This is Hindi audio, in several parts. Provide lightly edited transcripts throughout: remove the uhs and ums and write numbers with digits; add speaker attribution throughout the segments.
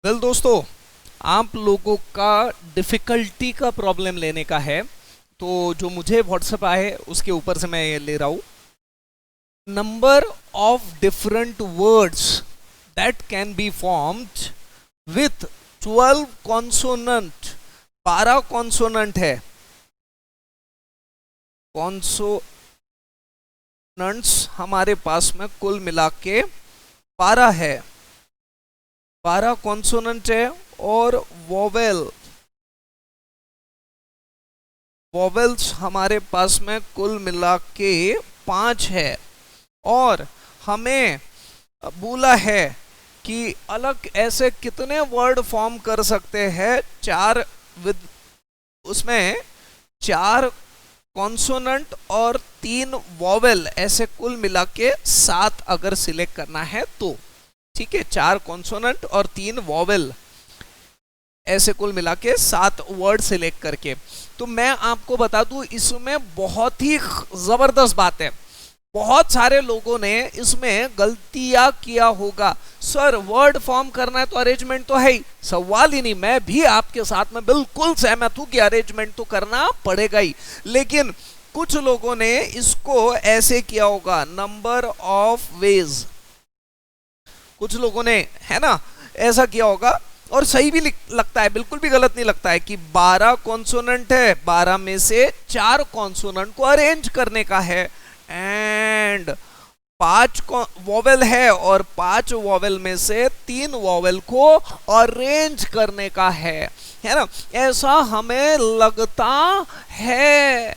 Speaker 1: दोस्तों, आप लोगों का डिफ़िकल्टी का प्रॉब्लम लेने का है। तो जो मुझे व्हाट्सएप आए उसके ऊपर से मैं ये ले रहा हूँ। Number of different words that can be formed with 12 consonant. 12 consonant है। कॉन्सोनेंट्स हमारे पास में कुल मिला के 12 है। 12 कॉन्सोनेंट है और वॉवेल्स हमारे पास में कुल मिला के 5 है। और हमें बोला है कि अलग ऐसे कितने वर्ड फॉर्म कर सकते हैं। चार विद उसमें 4 कॉन्सोनेंट और 3 वॉवेल, ऐसे कुल मिला के 7 अगर सिलेक्ट करना है तो ठीक है। 4 कॉन्सोनेंट और 3 वॉवेल, ऐसे कुल मिला के 7 वर्ड सिलेक्ट करके। तो मैं आपको बता दूं, इसमें बहुत ही जबरदस्त बात है। बहुत सारे लोगों ने इसमें गलतियां किया होगा। सर, वर्ड फॉर्म करना है तो अरेंजमेंट तो है ही, सवाल ही नहीं। मैं भी आपके साथ में बिल्कुल सहमत हूं कि अरेंजमेंट तो करना पड़ेगा ही। लेकिन कुछ लोगों ने इसको ऐसे किया होगा, नंबर ऑफ वेज। कुछ लोगों ने, है ना, ऐसा किया होगा। और सही भी लगता है, बिल्कुल भी गलत नहीं लगता है कि 12 कॉन्सोनेंट है, 12 में से 4 कॉन्सोनेंट को अरेंज करने का है। एंड 5 वॉवेल है और 5 वॉवेल में से 3 वॉवेल को अरेंज करने का है ना। ऐसा हमें लगता है,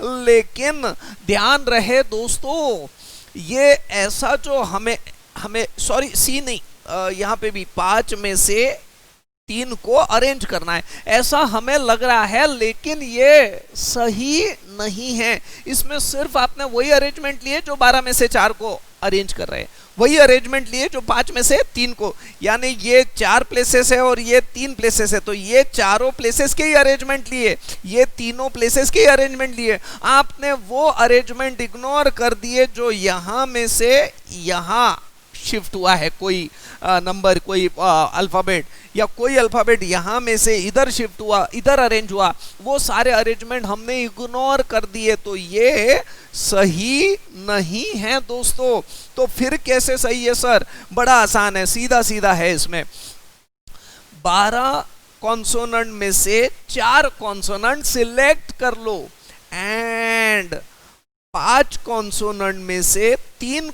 Speaker 1: लेकिन ध्यान रहे दोस्तों, ये ऐसा जो हमें हमें सॉरी, सी नहीं, यहाँ पे भी 5 में से 3 को अरेंज करना है, ऐसा हमें लग रहा है, लेकिन ये सही नहीं है। इसमें सिर्फ आपने वही अरेंजमेंट लिए जो 12 में से 4 को अरेंज कर रहे हैं, वही अरेंजमेंट लिए जो 5 में से 3 को। यानी ये 4 प्लेसेस है और ये 3 प्लेसेस है, तो ये चारों प्लेसेस के ही अरेंजमेंट लिए, ये तीनों प्लेसेस के ही अरेंजमेंट लिए। आपने वो अरेंजमेंट इग्नोर कर दिए जो यहां में से यहां शिफ्ट हुआ है। कोई नंबर, कोई अल्फ़ाबेट, या कोई अल्फ़ाबेट यहाँ में से इधर शिफ्ट हुआ, इधर अरेंज हुआ, वो सारे अरेंजमेंट हमने इग्नोर कर दिए। तो ये सही नहीं है दोस्तों। तो फिर कैसे सही है सर? बड़ा आसान है, सीधा सीधा है इसमें। 12 कॉन्सोनेंट में से 4 कॉन्सोनेंट सिलेक्ट कर लो, एंड 5 कॉन्सोनेंट में से 3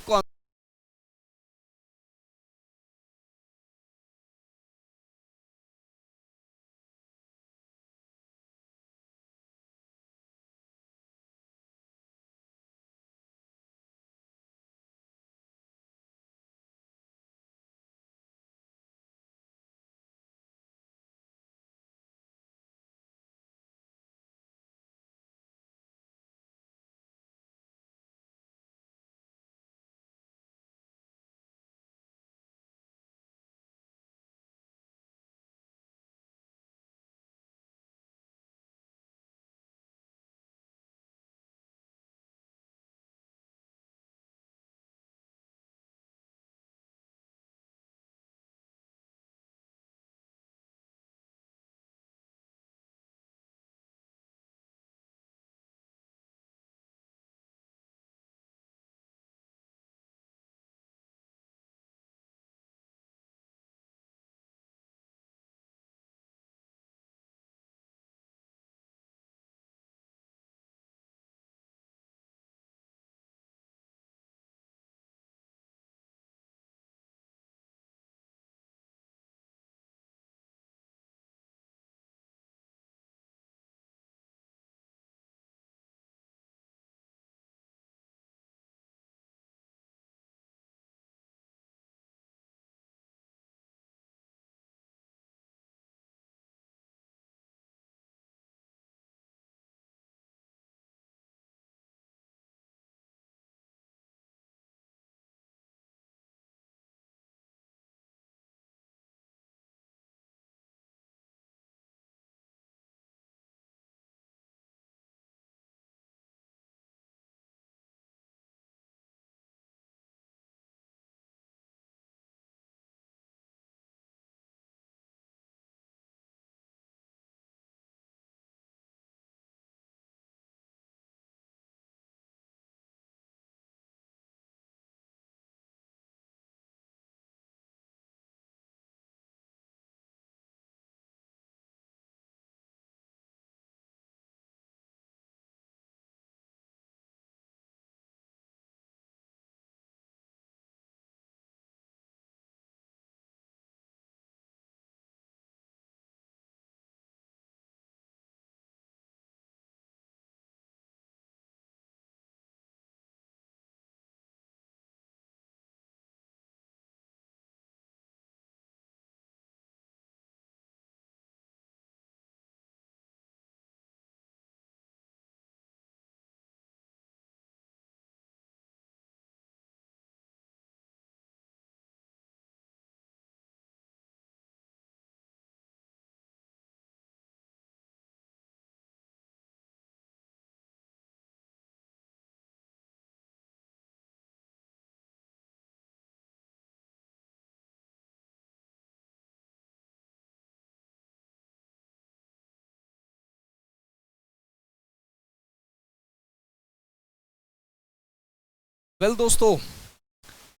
Speaker 1: वेल दोस्तों,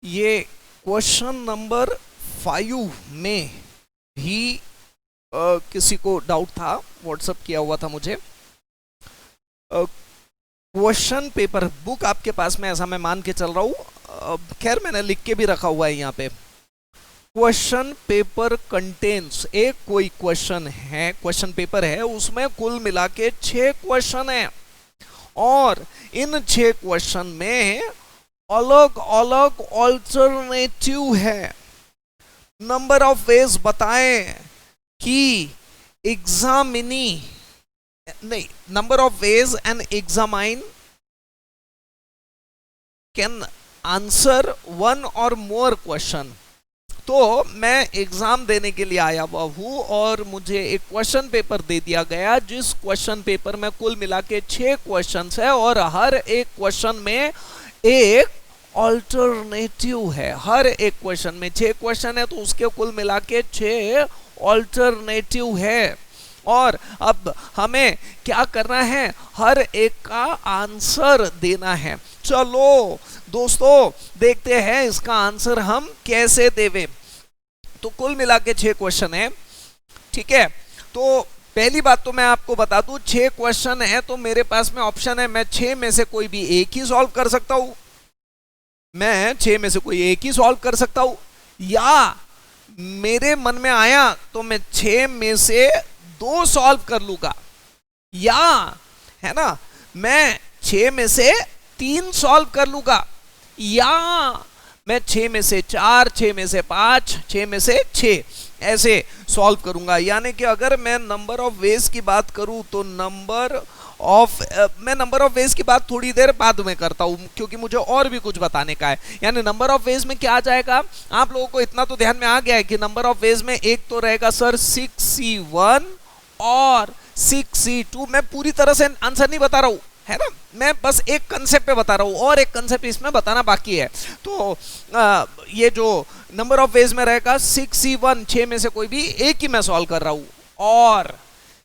Speaker 1: ये क्वेश्चन नंबर 5 में भी किसी को डाउट था, व्हाट्सअप किया हुआ था मुझे। क्वेश्चन पेपर बुक आपके पास में, ऐसा मैं मान के चल रहा हूँ, खैर मैंने लिख के भी रखा हुआ है यहाँ पे। क्वेश्चन पेपर कंटेन्स, एक कोई क्वेश्चन है, क्वेश्चन पेपर है, उसमें कुल मिला के 6 क्वेश्चन है और इन 6 क्वेश्चन में अलग अलग ऑल्टरनेटिव है। नंबर ऑफ वेज बताएं कि एग्जामिनी नहीं, number of ways an examine can answer 1 और मोर क्वेश्चन। तो मैं एग्जाम देने के लिए आया हुआ हूं और मुझे एक क्वेश्चन पेपर दे दिया गया, जिस क्वेश्चन पेपर में कुल मिला के 6 क्वेश्चन है और हर एक क्वेश्चन में एक ऑल्टरनेटिव है। हर एक क्वेश्चन में 6 क्वेश्चन है तो उसके कुल मिला के 6 ऑल्टरनेटिव है और अब हमें क्या करना है, हर एक का आंसर देना है। चलो दोस्तों देखते हैं इसका आंसर हम कैसे देवे। तो कुल मिला के 6 क्वेश्चन है, ठीक है। तो पहली बात तो मैं आपको बता दूं, 6 क्वेश्चन है तो मेरे पास में ऑप्शन है, मैं 6 में से कोई भी एक ही सॉल्व कर सकता हूं, मैं 6 में से कोई एक ही सॉल्व कर सकता हूं, या मेरे मन में आया तो मैं 6 में से 2 सॉल्व कर लूंगा, या है ना मैं 6 में से 3 सॉल्व कर लूंगा, या मैं 6 में से 4, 6 में से 5, 6 में से 6 ऐसे सॉल्व करूंगा। यानी कि अगर मैं नंबर ऑफ वेज की बात करूं तो मैं नंबर ऑफ वेज की बात थोड़ी देर बाद में करता हूं, क्योंकि मुझे और भी कुछ बताने का है। यानी नंबर ऑफ वेज में क्या आ जाएगा, आप लोगों को इतना तो ध्यान में आ गया है कि नंबर ऑफ वेज में एक तो रहेगा सर 6C1 और 6C2। मैं पूरी तरह से आंसर नहीं बता रहा हूं, है ना, मैं बस एक कंसेप्ट पे बता रहा हूं और एक कंसेप्ट इसमें बताना बाकी है। तो ये जो नंबर ऑफ वेज में रहेगा 6C1, 6 में से कोई भी एक ही मैं सॉल्व कर रहा हूं, और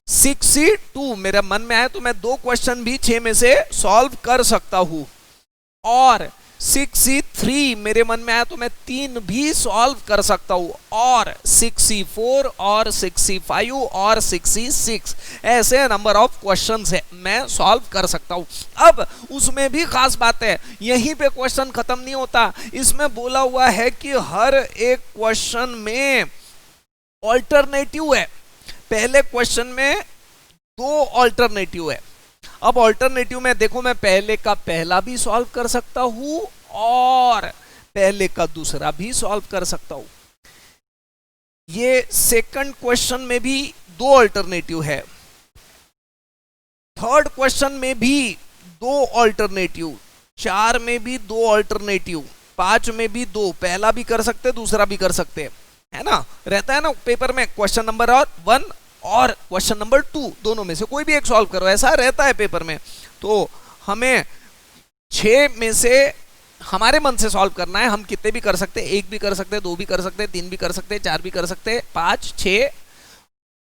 Speaker 1: 6C2 मेरे मन में आए तो मैं 2 क्वेश्चन भी 6 में से सॉल्व कर सकता हूं, और 6C3 मेरे मन में आया तो मैं 3 भी सॉल्व कर सकता हूं, और 6C4 और 6C5 और 6C6 ऐसे नंबर ऑफ क्वेश्चंस है मैं सॉल्व कर सकता हूं। अब उसमें भी खास बात है, यहीं पे क्वेश्चन खत्म नहीं होता, इसमें बोला हुआ है कि हर एक क्वेश्चन में ऑल्टरनेटिव है। पहले क्वेश्चन में 2 ऑल्टरनेटिव है। अब ऑल्टरनेटिव में देखो, मैं पहले का पहला भी सॉल्व कर सकता हूं और पहले का दूसरा भी सॉल्व कर सकता हूं। ये सेकंड क्वेश्चन में भी 2 ऑल्टरनेटिव है, थर्ड क्वेश्चन में भी 2 ऑल्टरनेटिव, 4 में भी 2 ऑल्टरनेटिव, 5 में भी 2, पहला भी कर सकते दूसरा भी कर सकते, है ना, रहता है ना पेपर में क्वेश्चन नंबर 1 और क्वेश्चन नंबर 2, दोनों में से कोई भी एक सॉल्व करो, ऐसा रहता है पेपर में। तो हमें 6 में से हमारे मन से सॉल्व करना है, हम कितने भी कर सकते हैं, 1 भी कर सकते हैं, 2 भी कर सकते हैं, 3 भी कर सकते हैं, 4 भी कर सकते हैं, 5, 6,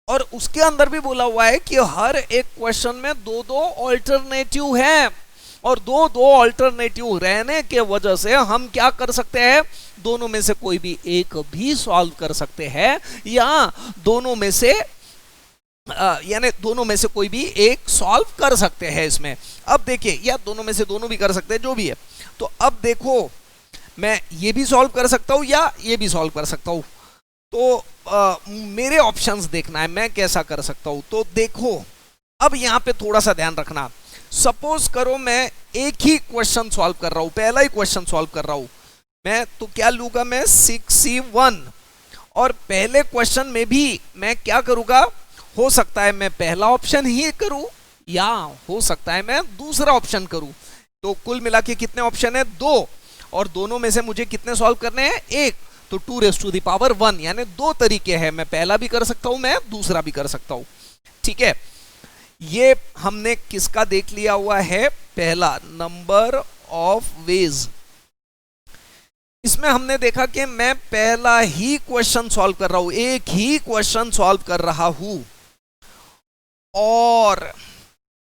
Speaker 1: और उसके अंदर भी बोला हुआ है कि हर एक क्वेश्चन में 2-2 ऑल्टरनेटिव है, और 2-2 ऑल्टरनेटिव रहने के वजह से हम क्या कर सकते हैं, दोनों में से कोई भी एक भी सॉल्व कर सकते हैं, या दोनों में से यानी दोनों में से कोई भी एक सॉल्व कर सकते हैं इसमें। अब देखिए, या दोनों में से दोनों भी कर सकते हैं, जो भी है। तो अब देखो, मैं ये भी सॉल्व कर सकता हूं या ये भी सॉल्व कर सकता हूं, तो मेरे ऑप्शंस देखना है मैं कैसा कर सकता हूं। तो देखो, अब यहां पे थोड़ा सा ध्यान रखना, सपोज करो मैं एक ही क्वेश्चन सॉल्व कर रहा हूं, पहला ही क्वेश्चन सॉल्व कर रहा हूं मैं, तो क्या लूंगा मैं 6C1, और पहले क्वेश्चन में भी मैं क्या करूंगा, हो सकता है मैं पहला ऑप्शन ही करूं या हो सकता है मैं दूसरा ऑप्शन करूं। तो कुल मिला के कितने ऑप्शन है, 2, और दोनों में से मुझे कितने सॉल्व करने हैं, 1, तो 2⁻⁴ यानी 2 तरीके हैं, मैं पहला भी कर सकता हूं, मैं दूसरा भी कर सकता हूं, ठीक है। ये हमने किसका देख लिया हुआ है, पहला नंबर ऑफ वेज। इसमें हमने देखा कि मैं पहला ही क्वेश्चन सॉल्व कर रहा हूं, एक ही क्वेश्चन सॉल्व कर रहा हूं, और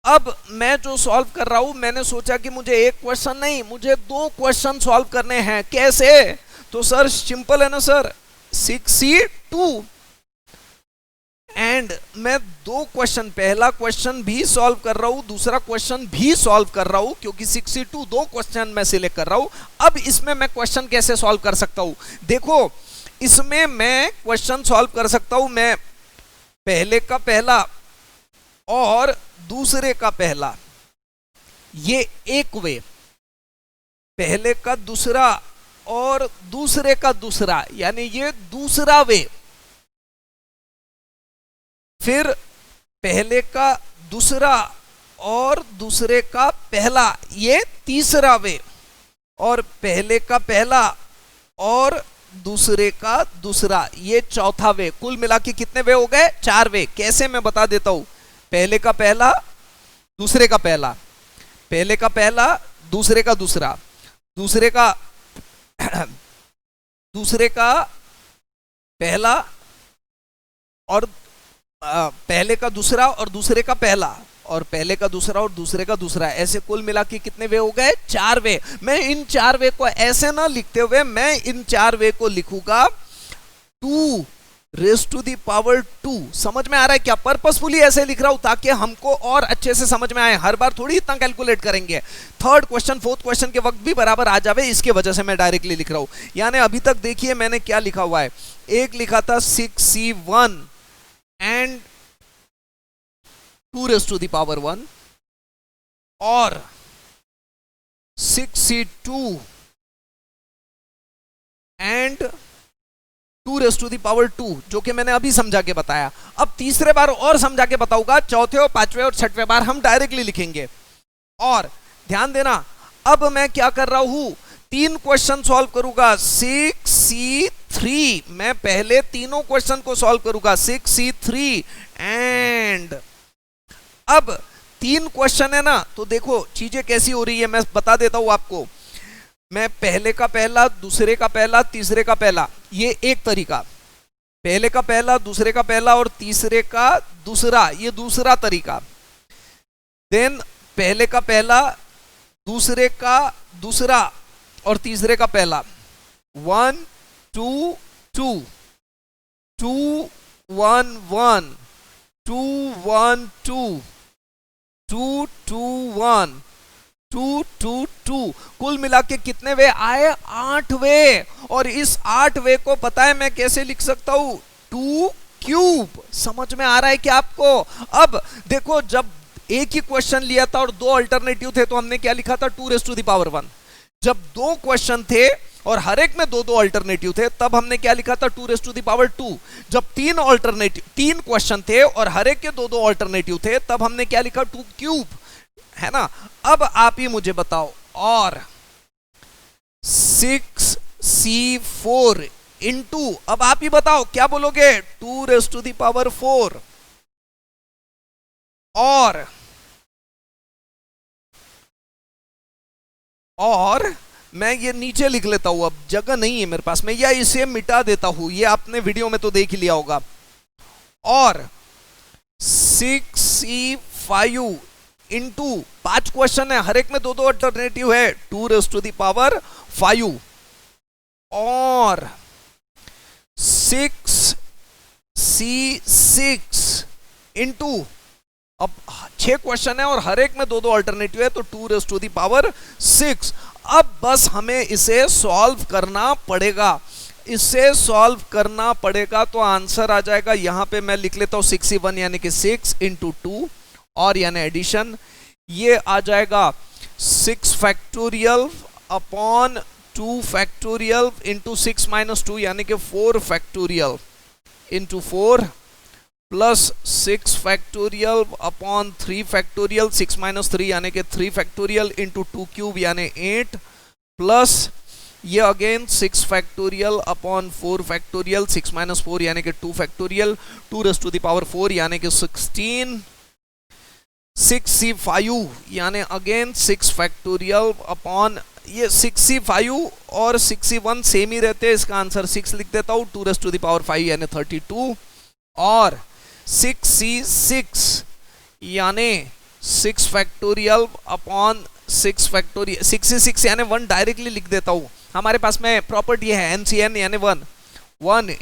Speaker 1: अब मैं जो सॉल्व कर रहा हूं, मैंने सोचा कि मुझे एक क्वेश्चन नहीं, मुझे दो क्वेश्चन सॉल्व करने हैं। कैसे? तो सर सिंपल है ना सर, 6C2 एंड मैं दो क्वेश्चन, पहला क्वेश्चन भी सॉल्व कर रहा हूं, दूसरा क्वेश्चन भी सॉल्व कर रहा हूं, क्योंकि 6C2 दो क्वेश्चन मैं सिलेक्ट कर रहा हूं। अब इसमें मैं क्वेश्चन कैसे सॉल्व कर सकता हूं? देखो, इसमें मैं क्वेश्चन सॉल्व कर सकता हूं, मैं पहले का पहला और दूसरे का पहला, ये एक वे, पहले का दूसरा और दूसरे का दूसरा, यानी ये दूसरा वे, फिर पहले का दूसरा और दूसरे का पहला, ये तीसरा वे, और पहले का पहला और दूसरे का दूसरा, ये चौथा वे। कुल मिला के कितने वे हो गए? 4 वे। कैसे? मैं बता देता हूं। पहले का पहला, दूसरे का पहला, पहले का पहला, दूसरे का दूसरा, दूसरे का दूसरे का पहला और पहले का दूसरा और दूसरे का पहला, और पहले का दूसरा और दूसरे का दूसरा, ऐसे कुल मिला के कितने वे हो गए? 4 वे। मैं इन 4 वे को ऐसे ना लिखते हुए, मैं इन 4 वे को लिखूंगा 2 रेज़ टू दी पावर 2। समझ में आ रहा है क्या? पर्पसफुली ऐसे लिख रहा हूं ताकि हमको और अच्छे से समझ में आए। हर बार थोड़ी इतना कैलकुलेट करेंगे, थर्ड क्वेश्चन फोर्थ क्वेश्चन के वक्त भी बराबर आ जावे, इसके वजह से मैं डायरेक्टली लिख रहा हूं। यानी अभी तक देखिए मैंने क्या लिखा हुआ है। एक लिखा था 6C1 and 2 raise to the power 1, और 6C2 and 2 raise to the power 2, जो कि मैंने अभी समझा के बताया। अब तीसरे बार और समझा के बताऊंगा, चौथे और पांचवें और छठवें बार हम डायरेक्टली लिखेंगे। और ध्यान देना, अब मैं क्या कर रहा हूं, 3 क्वेश्चन सॉल्व करूंगा। 6C3, मैं पहले तीनों क्वेश्चन को सॉल्व करूंगा। 6C3 एंड, अब 3 क्वेश्चन है ना, तो देखो चीजें कैसी हो रही है, मैं बता देता हूं आपको। मैं पहले का पहला, दूसरे का पहला, तीसरे का पहला, ये एक तरीका। पहले का पहला, दूसरे का पहला और तीसरे का दूसरा, ये दूसरा तरीका। देन पहले का पहला, दूसरे का दूसरा और तीसरे का पहला। 1 2 2 2 1 1 2 1 2 2 2 1 2 2 2, कुल मिला के कितने वे आए? 8 वे। और इस 8 वे को पता है मैं कैसे लिख सकता हूं? 2 क्यूब। समझ में आ रहा है क्या आपको? अब देखो, जब एक ही क्वेश्चन लिया था और 2 अल्टरनेटिव थे, तो हमने क्या लिखा था? 2 रेज़ टू दी पावर 1। जब 2 क्वेश्चन थे और हर एक में 2 अल्टरनेटिव थे, तब हमने क्या लिखा था? 2 रेज़ टू दी पावर 2। जब 3 क्वेश्चन थे और हर एक के 2 अल्टरनेटिव थे, तब हमने क्या लिखा? 2 क्यूब, है ना? अब आप ही मुझे बताओ, और 6C4 इंटू, अब आप ही बताओ क्या बोलोगे? 2 रेज़ टू दी पावर 4, और मैं ये नीचे लिख लेता हूं, अब जगह नहीं है मेरे पास में, या इसे मिटा देता हूं, ये आपने वीडियो में तो देख ही लिया होगा। और 6C5 इंटू, 5 क्वेश्चन है, हर एक में 2 अल्टरनेटिव है, 2 रेज़ टू दी पावर 5, और 6C6 इंटू, अब 6 क्वेश्चन है और हर एक में 2 अल्टरनेटिव है, तो 2 रेज़ टू दी पावर 6। अब बस हमें इसे सॉल्व करना पड़ेगा, इसे सॉल्व करना पड़ेगा, तो आंसर आ जाएगा। यहां पे मैं लिख लेता हूं 6C1 यानी कि 6 इंटू 2, और यानी एडिशन, ये आ जाएगा 6 factorial upon 2 factorial into 6 minus 2 यानी कि 4 factorial into 4, plus 6 factorial upon 3 factorial, 6 minus 3 यानी कि 3 फैक्टोरियल इंटू 2 क्यूब यानी 8, प्लस ये again 6 factorial upon 4 factorial, 6 minus 4 यानी कि 2 factorial, 2 raise to the power 4 यानी कि 16, 6C5 यानी अगेन 6 फैक्टोरियल अपॉन, ये 6C5 और 6C1 सेम ही रहते हैं, इसका आंसर 6 लिख देता हूं, 2 रेज़ टू दी पावर 5 यानी 32, और 6C6 यानी 6 फैक्टोरियल अपॉन 6 फैक्टोरियल, 66 यानी 1 डायरेक्टली लिख देता हूँ। हमारे पास में प्रॉपर्टी है NCN यानी 1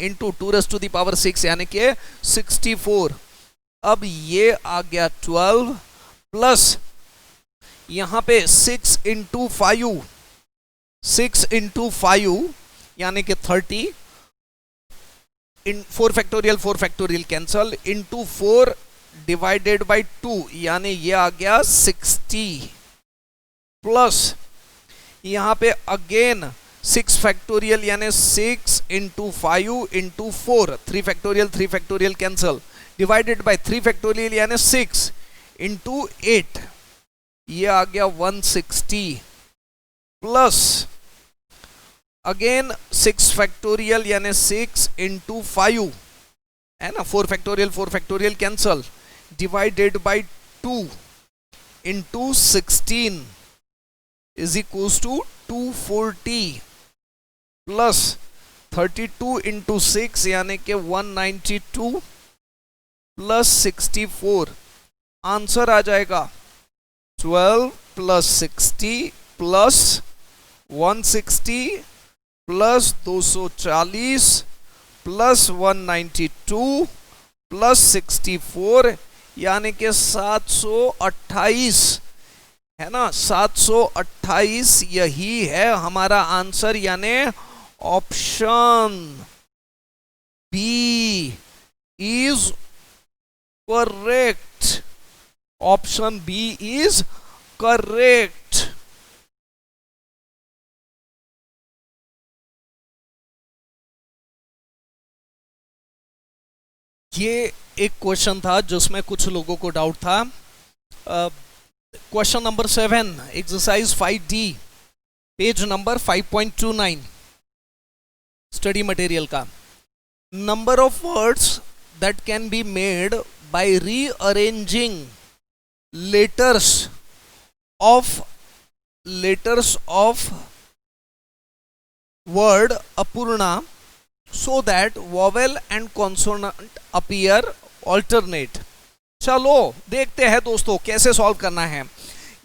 Speaker 1: इंटू 2⁶ यानी कि 64। अब ये आ गया 12 प्लस यहाँ पे 6 इंटू 5 यानी कि 30, इन 4 factorial cancel, into 4 divided by 2 यानी ये आ गया 60, प्लस यहाँ पे अगेन 6 फैक्टोरियल यानी 6 into 5 into 4, 3 factorial cancel, divided by 3 factorial यानी 6 इंटू 8, ये आ गया 160, प्लस अगेन 6 फैक्टोरियल यानी 6 इंटू 5 है ना, 4 factorial cancel, divided by 2 into 16 is equals to 240, plus 32 into 6 यानी कि 192 प्लस 64, आंसर आ जाएगा 12 plus 60 plus 160 plus 240 plus 192 plus 64 यानी कि 728 है ना, 728 यही है हमारा आंसर, यानी option B is correct. Option B is correct. ये एक क्वेश्चन था जिसमें कुछ लोगों को डाउट था। Question number 7 exercise 5D page number 5.29 study material का। Number of words that can be made by rearranging letters of word Apurna so that vowel and consonant appear alternate। चलो देखते हैं दोस्तों कैसे सॉल्व करना है।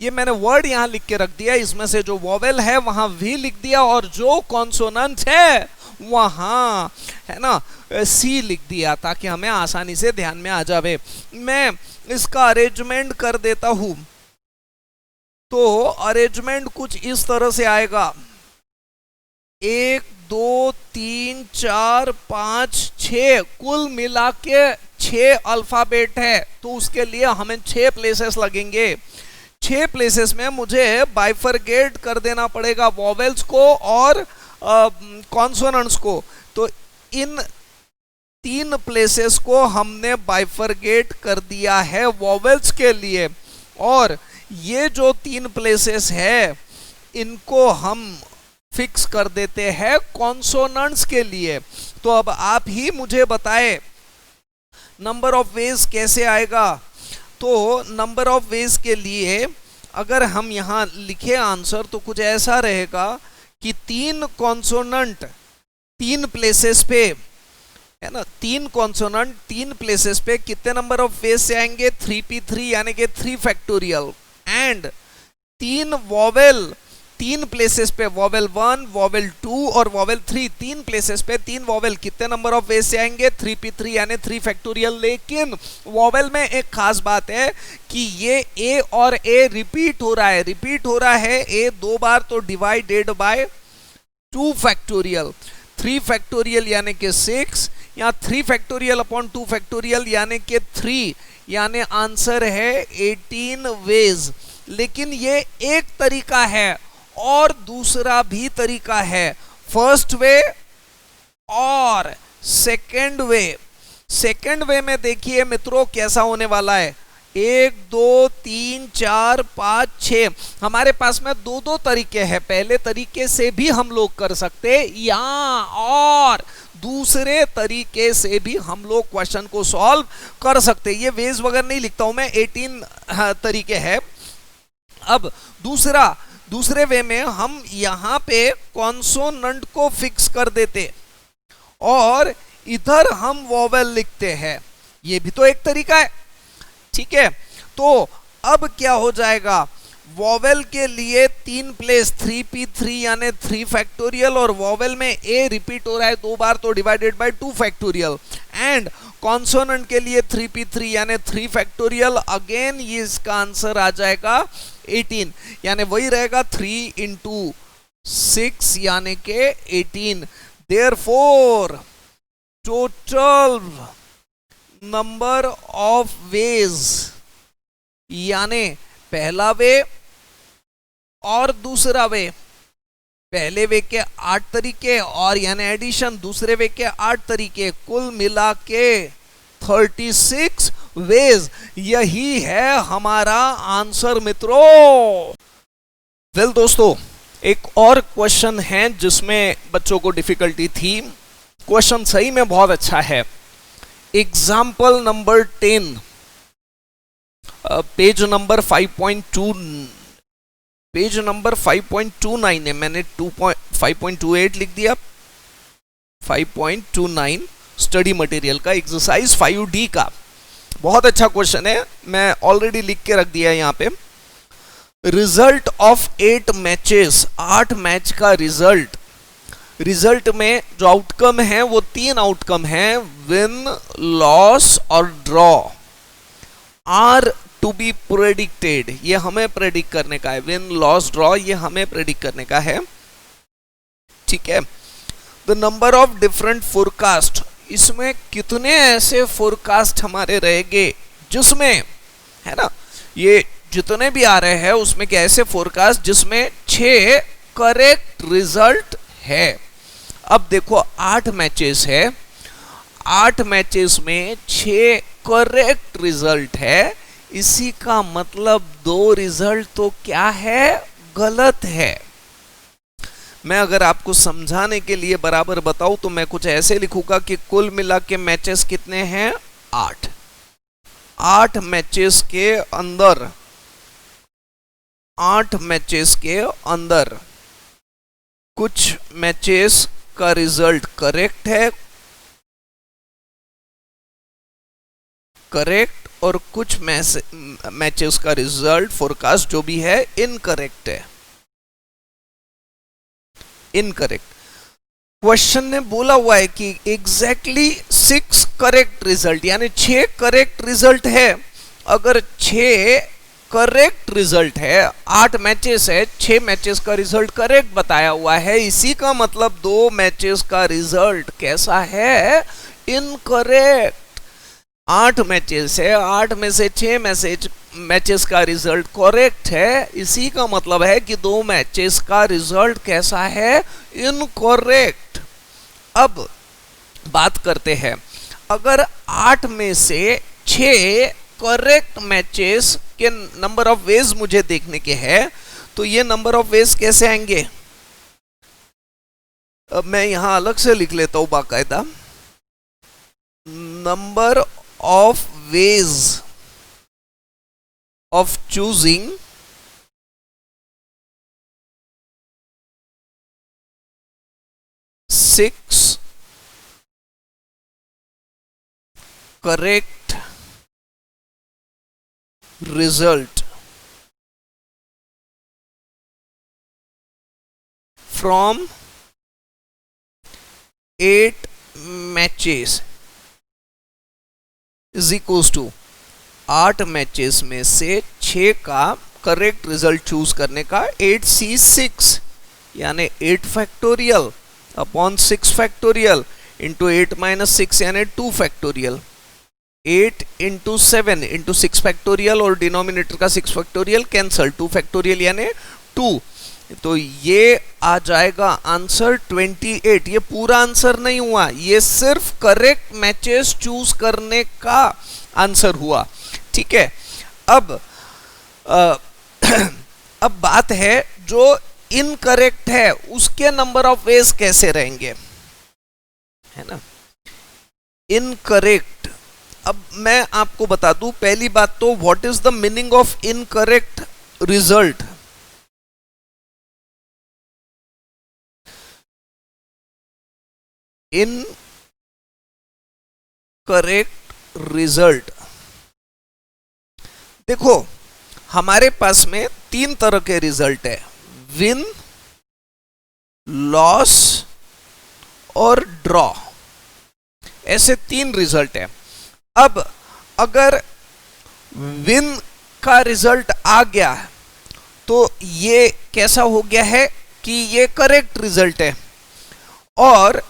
Speaker 1: ये मैंने वर्ड यहां लिख के रख दिया, इसमें से जो वॉवेल है वहां वी लिख दिया और जो कॉन्सोनेंट है वहां है ना सी लिख दिया, ताकि हमें आसानी से ध्यान में आ जावे। मैं इसका अरेंजमेंट कर देता हूं, तो अरेंजमेंट कुछ इस तरह से आएगा 1 2 3 4 5 6 कुल मिला के 6 अल्फाबेट है, तो उसके लिए हमें 6 प्लेसेस लगेंगे। 6 प्लेसेस में मुझे बाइफरगेट कर देना पड़ेगा वॉवेल्स को और कॉन्सोनेंट्स को। तो इन 3 प्लेसेस को हमने बाइफरगेट कर दिया है वॉवेल्स के लिए, और ये जो 3 प्लेसेस है इनको हम फिक्स कर देते हैं कॉन्सोनेंट्स के लिए। तो अब आप ही मुझे बताएं नंबर ऑफ वेज कैसे आएगा। तो नंबर ऑफ वेज के लिए अगर हम यहां लिखे आंसर तो कुछ ऐसा रहेगा कि 3 कॉन्सोनेंट 3 प्लेसेस पे है ना, 3 कॉन्सोनेंट 3 प्लेसेस पे कितने नंबर ऑफ वेज से आएंगे 3p3 यानी कि 3 फैक्टोरियल, एंड 3 वॉवेल 3 प्लेसेस पे वॉवेल 1 वॉवेल 2 और वॉवेल 3 3 प्लेसेस पे 3 वॉवेल कितने नंबर ऑफ वेज से आएंगे 3p3 यानी 3 फैक्टोरियल। लेकिन वॉवेल में एक खास बात है कि ये ए और ए रिपीट हो रहा है ए 2 बार, तो डिवाइडेड बाय 2 फैक्टोरियल, 3 फैक्टोरियल यानी कि 6, या 3 फैक्टोरियल अपॉन 2 फैक्टोरियल यानी कि 3, यानी आंसर है 18 वेज। लेकिन ये एक तरीका है और दूसरा भी तरीका है, फर्स्ट वे और सेकंड वे। सेकंड वे में देखिए मित्रों कैसा होने वाला है, 1 2 3 4 5 6 हमारे पास में 2 तरीके हैं। पहले तरीके से भी हम लोग कर सकते या और दूसरे तरीके से भी हम लोग क्वेश्चन को सॉल्व कर सकते। ये वेज वगैरह नहीं लिखता हूं मैं, 18 तरीके हैं। अब दूसरे वे में हम यहां पे कॉन्सोनेंट को फिक्स कर देते और इधर हम वॉवेल लिखते हैं, ये भी तो एक तरीका है। ठीक है, तो अब क्या हो जाएगा, वॉवेल के लिए 3 प्लेस 3p3 यानी 3 फैक्टोरियल, और वॉवेल में a रिपीट हो रहा है 2 बार तो divided by 2 factorial, and consonant के लिए 3p3 यानी 3 फैक्टोरियल, अगेन ये इसका आंसर आ जाएगा 18, यानी वही रहेगा 3 इंटू 6 यानी के 18। Therefore total number of veg, यानी पहला वे और दूसरा वे, पहले वे के 8 तरीके और यानी एडिशन, दूसरे वे के 8 तरीके, कुल मिला के 36 वेज, यही है हमारा आंसर मित्रों। वेल दोस्तों, एक और क्वेश्चन है जिसमें बच्चों को डिफिकल्टी थी। क्वेश्चन सही में बहुत अच्छा है। Example number 10, page number 5.2, page number 5.29 है, मैंने 5.28 लिख दिया, 5.29 स्टडी मटेरियल का एक्सरसाइज 5D का। बहुत अच्छा क्वेश्चन है, मैं ऑलरेडी लिख के रख दिया है यहाँ पे। रिजल्ट ऑफ 8 मैचेस, 8 मैच का रिजल्ट, रिजल्ट में जो आउटकम है वो 3 आउटकम है, विन, लॉस और draw, are to be predicted, ये हमें प्रेडिक्ट करने का है, विन, लॉस, ड्रॉ ये हमें प्रेडिक्ट करने का है, ठीक है। The number of different forecast, इसमें कितने ऐसे फोरकास्ट हमारे रहेंगे जिसमें, है ना, ये जितने भी आ रहे हैं उसमें क्या ऐसे फोरकास्ट जिसमें 6 करेक्ट रिजल्ट है। अब देखो 8 मैचेस है, 8 मैचेस में 6 करेक्ट रिजल्ट है, इसी का मतलब 2 रिजल्ट तो क्या है, गलत है। मैं अगर आपको समझाने के लिए बराबर बताऊं तो मैं कुछ ऐसे लिखूंगा कि कुल मिला के मैचेस कितने हैं, 8। 8 मैचेस के अंदर, 8 मैचेस के अंदर कुछ मैचेस का रिजल्ट करेक्ट है, करेक्ट, और कुछ मैचेस का रिजल्ट फोरकास्ट जो भी है इनकरेक्ट है, इनकरेक्ट। क्वेश्चन ने बोला हुआ है कि एग्जैक्टली 6 करेक्ट रिजल्ट, यानी 6 करेक्ट रिजल्ट है। अगर 6 करेक्ट रिजल्ट है, 8 मैचेस है, 6 मैचेस का रिजल्ट करेक्ट बताया हुआ है, इसी का मतलब 2 मैचेस का रिजल्ट कैसा है, इनकरेक्ट। 8 मैचेस है, 8 में से 6 मैचेस का रिजल्ट करेक्ट है, इसी का मतलब है कि 2 मैचेस का रिजल्ट कैसा है, इनकरेक्ट। अब बात करते हैं, अगर 8 में से 6 करेक्ट मैचेस के नंबर ऑफ वेज मुझे देखने के हैं, तो ये नंबर ऑफ वेज कैसे आएंगे। अब मैं यहां अलग से लिख लेता हूं बाकायदा, number of ways of choosing 6 correct result from 8 matches is equals to 8 matches में से 6 का करेक्ट रिजल्ट चूज करने का 8c6 यानी 8 factorial upon 6 factorial into 8 minus 6 यानी 2 फैक्टोरियल, 8 इंटू 7 इंटू 6 फैक्टोरियल और डिनोमिनेटर का 6 फैक्टोरियल कैंसल, 2 फैक्टोरियल यानी 2, तो ये आ जाएगा आंसर 28। ये पूरा आंसर नहीं हुआ, ये सिर्फ करेक्ट मैचेस चूज करने का आंसर हुआ, ठीक है। अब अब बात है जो इनकरेक्ट है उसके नंबर ऑफ वेज कैसे रहेंगे, है ना, इनकरेक्ट। अब मैं आपको बता दूं, पहली बात तो what is the meaning of incorrect result. Incorrect result, देखो हमारे पास में तीन तरह के रिजल्ट है, विन, लॉस और ड्रॉ, ऐसे तीन रिजल्ट है। अब अगर विन का रिजल्ट आ गया तो ये कैसा हो गया है कि ये करेक्ट रिजल्ट है। और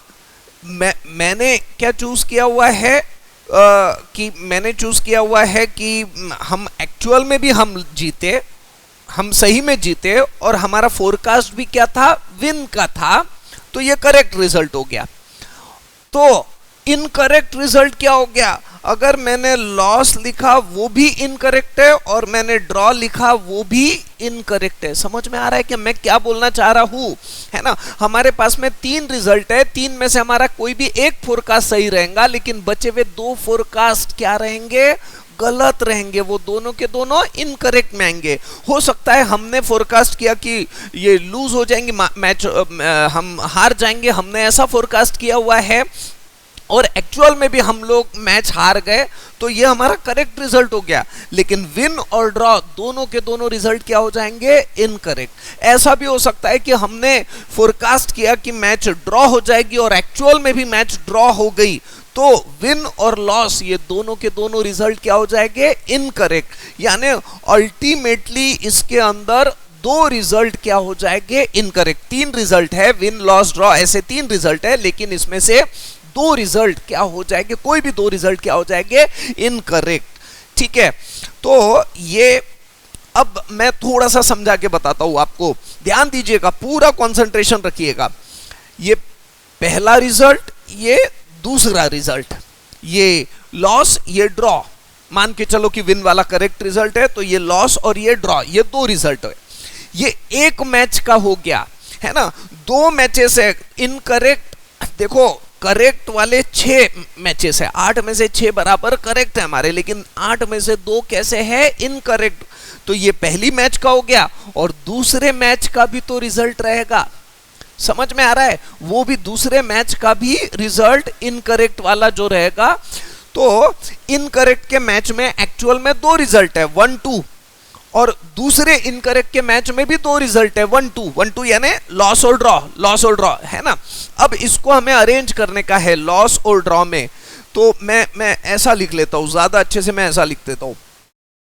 Speaker 1: मैंने क्या चूज किया हुआ है कि मैंने चूज किया हुआ है कि हम एक्चुअल में भी हम जीते, हम सही में जीते, और हमारा फोरकास्ट भी क्या था, विन का था, तो ये करेक्ट रिजल्ट हो गया। तो इनकरेक्ट रिजल्ट क्या हो गया, अगर मैंने लॉस लिखा वो भी इनकरेक्ट है और मैंने ड्रॉ लिखा वो भी इनकरेक्ट है। समझ में आ रहा है कि मैं क्या बोलना चाह रहा हूं, है ना। हमारे पास में तीन रिजल्ट है, तीन में से हमारा कोई भी एक फोरकास्ट सही रहेगा, लेकिन बचे हुए दो फोरकास्ट क्या रहेंगे, गलत रहेंगे, वो दोनों के दोनों इनकरेक्ट में आएंगे। हो सकता है हमने फोरकास्ट किया कि ये लूज हो जाएंगे मैच, हम हार जाएंगे, हमने ऐसा फोरकास्ट किया हुआ है और एक्चुअल में भी हम लोग मैच हार गए, तो ये हमारा करेक्ट रिजल्ट हो गया। लेकिन विन और ड्रॉ दोनों के दोनों रिजल्ट क्या हो जाएंगे, इनकरेक्ट। ऐसा भी हो सकता है कि हमने फोरकास्ट किया कि मैच ड्रॉ हो जाएगी और एक्चुअल में भी मैच ड्रॉ हो गई, तो विन और लॉस ये दोनों के दोनों रिजल्ट क्या हो जाएंगे, इनकरेक्ट। यानी अल्टीमेटली इसके अंदर दो रिजल्ट क्या हो जाएंगे, इनकरेक्ट। तीन रिजल्ट है, विन, लॉस, ड्रॉ, ऐसे तीन रिजल्ट है, लेकिन इसमें से दो रिजल्ट क्या हो जाएंगे, कोई भी दो रिजल्ट क्या हो जाएंगे, इनकरेक्ट। ठीक है, तो ये अब मैं थोड़ा सा समझा के बताता हूं आपको, ध्यान दीजिएगा, पूरा कंसंट्रेशन रखिएगा। ये पहला रिजल्ट, ये दूसरा रिजल्ट, ये लॉस, ये ड्रॉ। मान के चलो कि विन वाला करेक्ट रिजल्ट है, तो ये लॉस और ये ड्रॉ, ये दो रिजल्ट है। ये एक मैच का हो गया, है ना। दो मैचेस है इनकरेक्ट, देखो करेक्ट वाले 6 मैचेस है, 8 में से 6 बराबर करेक्ट है हमारे, लेकिन 8 में से 2 कैसे है, इनकरेक्ट। तो ये पहली मैच का हो गया और दूसरे मैच का भी तो रिजल्ट रहेगा, समझ में आ रहा है, वो भी दूसरे मैच का भी रिजल्ट इनकरेक्ट वाला जो रहेगा। तो इनकरेक्ट के मैच में एक्चुअल में दो रिजल्ट है, 1-2, और दूसरे इनकरेक्ट के मैच में भी दो रिजल्ट है, 1-2 यानी लॉस और ड्रॉ, लॉस और ड्रॉ, है ना। अब इसको हमें अरेंज करने का है लॉस और ड्रॉ में, तो मैं ऐसा लिख लेता हूं, ज्यादा अच्छे से मैं ऐसा लिख देता हूं।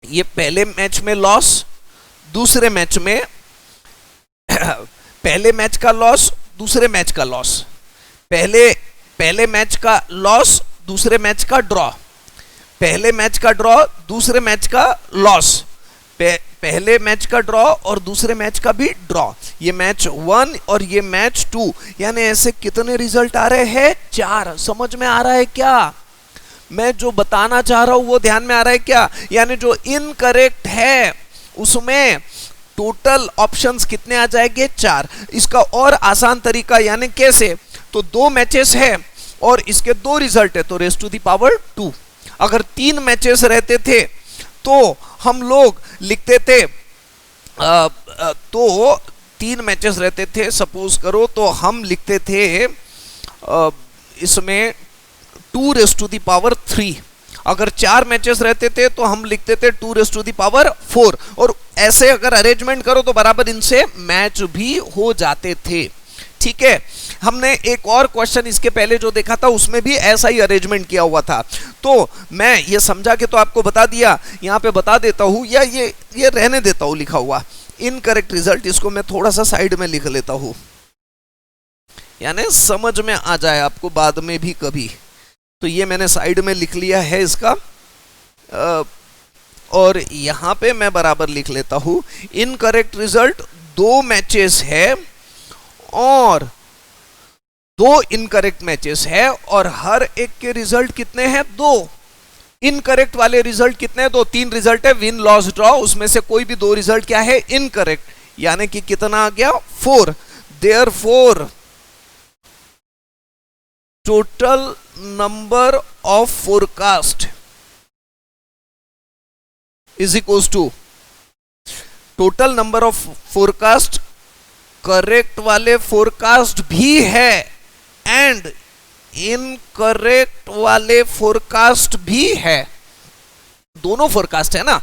Speaker 1: ये पहले मैच में लॉस, दूसरे मैच में पहले मैच का लॉस, दूसरे मैच का लॉस, पहले मैच का लॉस, दूसरे मैच का ड्रॉ, पहले मैच का ड्रॉ, दूसरे मैच का लॉस, पहले मैच का ड्रॉ और दूसरे मैच का भी ड्रॉ, ये मैच 1 और ये मैच 2, यानी ऐसे कितने रिजल्ट आ रहे हैं, 4। समझ में आ रहा है क्या, मैं जो बताना चाह रहा हूं वो ध्यान में आ रहा है क्या। यानी जो इनकरेक्ट है उसमें टोटल ऑप्शंस कितने आ जाएंगे, 4। इसका और आसान तरीका यानी कैसे, तो दो मैचेस है और इसके दो रिजल्ट है, तो रेज़ टू द पावर 2। अगर 3 मैचेस रहते थे तो हम लोग लिखते थे तो 3 मैचेस रहते थे सपोज करो, तो हम लिखते थे इसमें 2 रेज़ टू द पावर 3। अगर 4 मैचेस रहते थे तो हम लिखते थे 2 रेज़ टू द पावर 4, और ऐसे अगर अरेंजमेंट करो तो बराबर इनसे मैच भी हो जाते थे। ठीक है, हमने एक और क्वेश्चन इसके पहले जो देखा था उसमें भी ऐसा ही अरेंजमेंट किया हुआ था, तो मैं ये समझा के तो आपको बता दिया, यहाँ पे बता देता हूँ, या ये रहने देता हूँ लिखा हुआ इनकरेक्ट रिजल्ट, इसको मैं थोड़ा सा साइड में लिख लेता हूँ, यानी समझ में आ जाए आपको बाद में भी कभी। तो ये मैंने साइड में लिख लिया है इसका, और यहाँ पे मैं बराबर लिख लेता हूँ इनकरेक्ट रिजल्ट, 2 मैचेस है और 2 इनकरेक्ट मैचेस है, और हर एक के रिजल्ट कितने हैं, 2। इनकरेक्ट वाले रिजल्ट कितने हैं, 2, 3 रिजल्ट है, विन, लॉस, ड्रॉ, उसमें से कोई भी 2 रिजल्ट क्या है, इनकरेक्ट, यानी कि कितना आ गया, 4। Therefore total number of forecast is equals to total number of forecast, correct वाले फोरकास्ट भी है एंड इनकरेक्ट वाले फोरकास्ट भी है, दोनों फोरकास्ट है ना,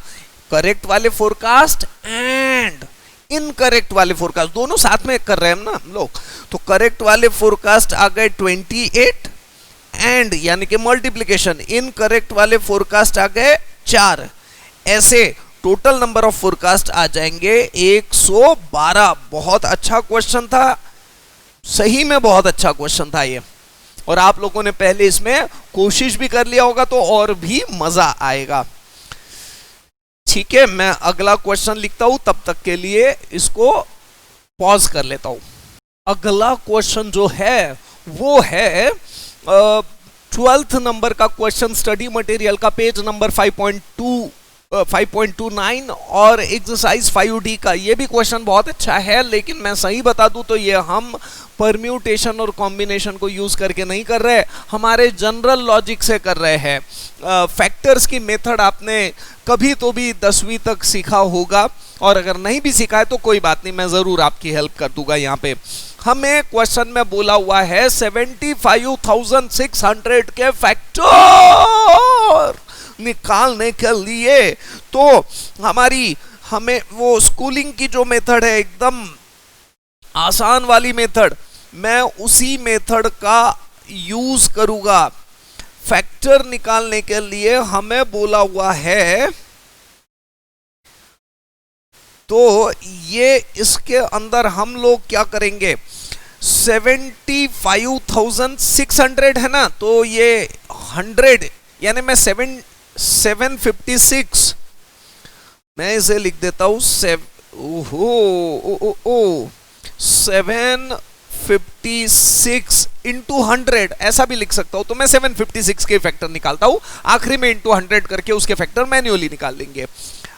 Speaker 1: करेक्ट वाले फोरकास्ट एंड इनकरेक्ट वाले फोरकास्ट, दोनों साथ में कर रहे हैं ना हम लोग। तो करेक्ट वाले फोरकास्ट आ गए 28 एंड यानी कि मल्टीप्लीकेशन, इनकरेक्ट वाले फोरकास्ट आ गए 4। ऐसे टोटल नंबर ऑफ फोरकास्ट आ जाएंगे 112। बहुत अच्छा क्वेश्चन था, सही में बहुत अच्छा क्वेश्चन था ये, और आप लोगों ने पहले इसमें कोशिश भी कर लिया होगा तो और भी मजा आएगा। ठीक है, मैं अगला क्वेश्चन लिखता हूं, तब तक के लिए इसको पॉज कर लेता हूं। अगला क्वेश्चन जो है वो है 12th नंबर का क्वेश्चन, स्टडी मटेरियल का पेज नंबर 5.29 और एक्सरसाइज 5D का। ये भी क्वेश्चन बहुत अच्छा है, लेकिन मैं सही बता दूं तो ये हम परम्यूटेशन और कॉम्बिनेशन को यूज करके नहीं कर रहे, हमारे जनरल लॉजिक से कर रहे हैं। फैक्टर्स की मेथड आपने कभी तो भी 10वीं तक सीखा होगा, और अगर नहीं भी सीखा है तो कोई बात नहीं, मैं जरूर आपकी हेल्प कर दूंगा। यहाँ पे हमें क्वेश्चन में बोला हुआ है 75,600 के फैक्टर निकालने के लिए, तो हमें वो स्कूलिंग की जो मेथड है एकदम आसान वाली मेथड, मैं उसी मेथड का यूज करूंगा। फैक्टर निकालने के लिए हमें बोला हुआ है, तो ये इसके अंदर हम लोग क्या करेंगे, 75,600 है ना, तो ये 100 यानी मैं 756 मैं इसे लिख देता हूं 756 इंटू 100 ऐसा भी लिख सकता हूं। तो मैं 756 के फैक्टर निकालता हूं, आखिरी में इंटू 100 करके उसके फैक्टर मैन्युअली निकाल लेंगे।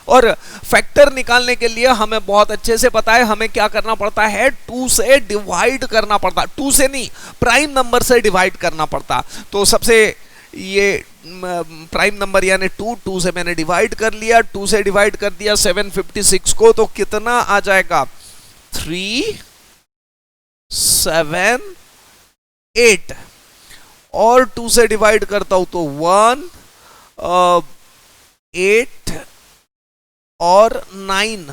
Speaker 1: और फैक्टर निकालने के लिए हमें बहुत अच्छे से पता है हमें क्या करना पड़ता है, 2 से डिवाइड करना पड़ता, 2 से नहीं प्राइम नंबर से डिवाइड करना पड़ता। तो सबसे ये प्राइम नंबर यानी 2 से मैंने डिवाइड कर लिया, 2 से डिवाइड कर दिया 756 को, तो कितना आ जाएगा 3 7 8, और 2 से डिवाइड करता हूं तो 1 8 और 9।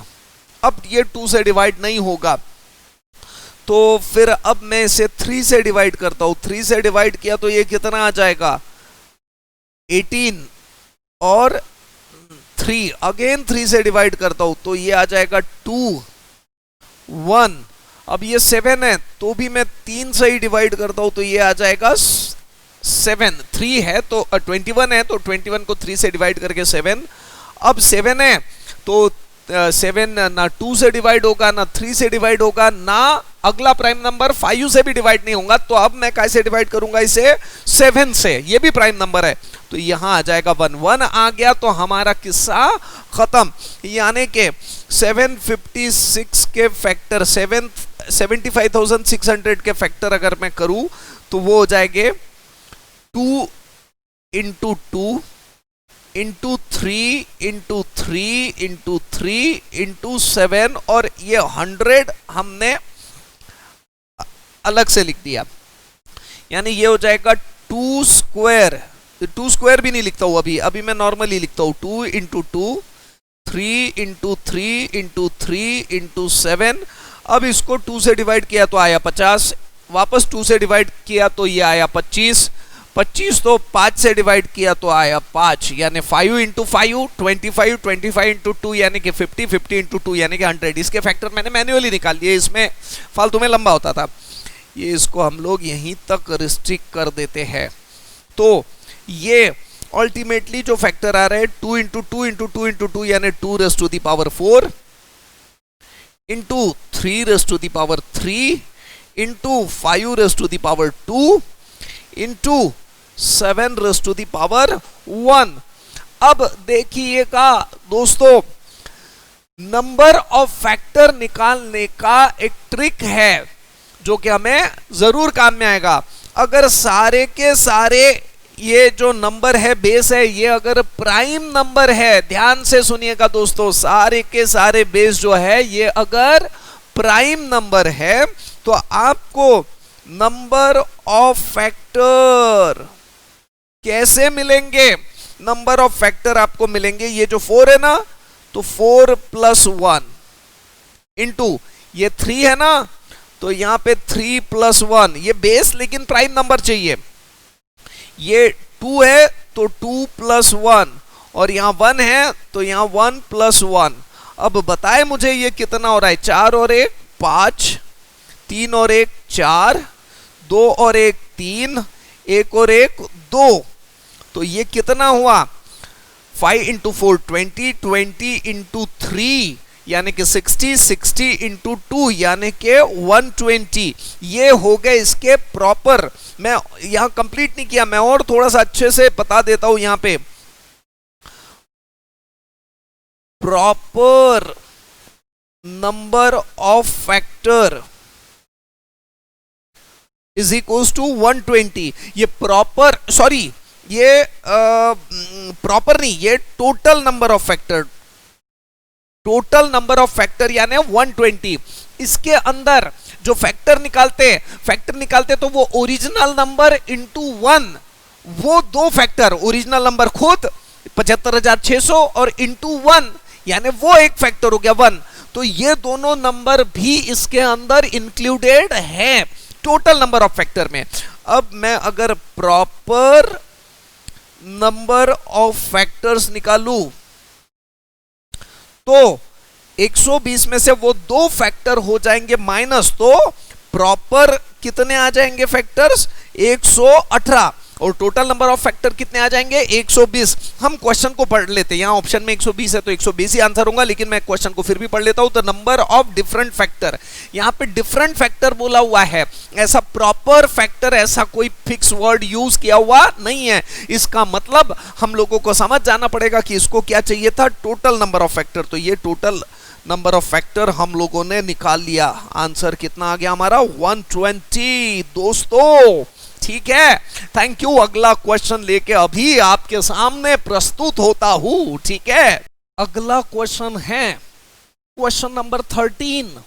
Speaker 1: अब ये 2 से डिवाइड नहीं होगा, तो फिर अब मैं इसे 3 से डिवाइड करता हूं, 3 से डिवाइड किया तो ये कितना आ जाएगा 18, और 3 अगेन 3 से डिवाइड करता हूं तो ये आ जाएगा 2 1। अब ये 7 है तो भी मैं 3 से ही डिवाइड करता हूं तो ये आ जाएगा 7। 3 है तो 21 है तो 21 को 3 से डिवाइड करके 7। अब 7 है तो 7 ना 2 से डिवाइड होगा, ना 3 से डिवाइड होगा, ना अगला प्राइम नंबर 5 से भी डिवाइड नहीं होगा। तो अब मैं कैसे डिवाइड करूंगा इसे, 7 से, ये भी प्राइम नंबर है, तो यहां आ जाएगा 1 1 आ गया, तो हमारा किस्सा खत्म। यानी कि 756 के फैक्टर 75,600 के फैक्टर अगर मैं करूं तो वो हो जाएंगे 2 into 2 into 3 into 3 into 3 into 7, और ये 100 हमने अलग से लिख दिया। यानी ये हो जाएगा 2 स्क्वायर, 2 स्क्वायर भी नहीं लिखता हूं अभी मैं नॉर्मली लिखता हूं 2 इंटू 2 3 इंटू 3 इंटू 3 इंटू 7। अब इसको 2 से डिवाइड किया तो आया 50, वापस 2 से डिवाइड किया तो ये आया 25, 25 तो 5 से डिवाइड किया तो आया 5, यानी 5 इंटू 5 25, 25 इंटू 2 यानी कि 50, 50 इंटू 2 यानी कि 100। इसके फैक्टर मैंने मैन्युअली निकाल लिए, इसमें फालतू में लंबा होता था, ये इसको हम लोग यहीं तक रिस्ट्रिक्ट कर देते हैं। तो ये अल्टीमेटली जो फैक्टर आ रहा है 2 इंटू 2 इंटू 2 इंटू 2 यानी 2 raise to the power 4 into 3 raise to the power 3 into 5 raise to the power 2 into 7 raise to the power 1। अब देखिएगा दोस्तों, नंबर ऑफ फैक्टर निकालने का एक ट्रिक है जो कि हमें जरूर काम में आएगा। अगर सारे के सारे ये जो नंबर है बेस है, ये अगर प्राइम नंबर है, ध्यान से सुनिएगा दोस्तों, सारे के सारे बेस जो है ये अगर प्राइम नंबर है तो आपको नंबर ऑफ फैक्टर कैसे मिलेंगे, नंबर ऑफ फैक्टर आपको मिलेंगे, ये जो 4 है ना, तो 4 प्लस 1 इंटू ये 3 है ना, तो यहां पे 3 प्लस 1, ये बेस लेकिन प्राइम नंबर चाहिए। ये 2 है तो 2 प्लस 1, और यहां 1 है तो यहां 1 प्लस 1। अब बताए मुझे ये कितना हो रहा है, 4 और 1 5, 3 और 1 4, 2 और 1 3, 1 और 1 2, तो ये कितना हुआ, 5 इंटू 4 20, 20 इंटू 3 यानी कि 60, 60 इंटू 2 यानी कि 120। ये हो गए इसके प्रॉपर। मैं यहां कंप्लीट नहीं किया, मैं और थोड़ा सा अच्छे से बता देता हूं। यहां पे proper number of factor is equal to 120। ये प्रॉपर, सॉरी ये प्रॉपर नहीं, ये total number of factor, total number of factor यानी 120। इसके अंदर जो फैक्टर निकालते तो वो ओरिजिनल नंबर इंटू 1, वो दो फैक्टर, ओरिजिनल नंबर खुद 75,600 और इंटू 1 यानी वो एक फैक्टर हो गया 1। तो ये दोनों नंबर भी इसके अंदर इंक्लूडेड है टोटल नंबर ऑफ फैक्टर में। अब मैं अगर प्रॉपर नंबर ऑफ फैक्टर्स निकालू तो 120 में से वो दो फैक्टर हो जाएंगे माइनस, तो प्रॉपर कितने आ जाएंगे फैक्टर्स, 118, और टोटल नंबर ऑफ फैक्टर कितने आ जाएंगे, 120। हम क्वेश्चन को पढ़ लेते हैं। यहां ऑप्शन में 120 है तो 120 ही आंसर होगा, लेकिन मैं क्वेश्चन को फिर भी पढ़ लेता हूं। The number of different factor, यहां पे डिफरेंट फैक्टर बोला हुआ है, ऐसा प्रॉपर फैक्टर ऐसा कोई फिक्स वर्ड यूज किया हुआ नहीं है। इसका मतलब हम लोगों को समझ जाना पड़ेगा कि इसको क्या चाहिए था, टोटल नंबर ऑफ फैक्टर। तो ये टोटल नंबर ऑफ फैक्टर हम लोगों ने निकाल लिया। आंसर कितना आ गया हमारा, 120 दोस्तों। ठीक है, थैंक यू। अगला क्वेश्चन लेके अभी आपके सामने प्रस्तुत होता हूं। ठीक है, अगला क्वेश्चन है question number 13,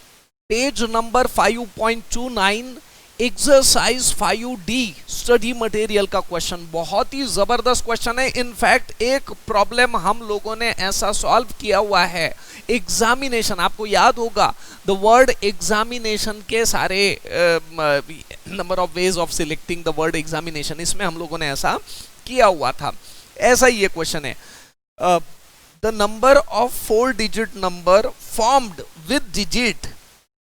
Speaker 1: page number 5.29, exercise 5D study material का क्वेश्चन। बहुत ही जबरदस्त क्वेश्चन है। इनफैक्ट एक प्रॉब्लम हम लोगों ने ऐसा सॉल्व किया हुआ है, एग्जामिनेशन, आपको याद होगा द वर्ड एग्जामिनेशन के सारे number of ways of selecting the word examination, इसमें हम लोगों ने ऐसा किया हुआ था। ऐसा ही ये क्वेश्चन है, the number of 4 digit number formed with digit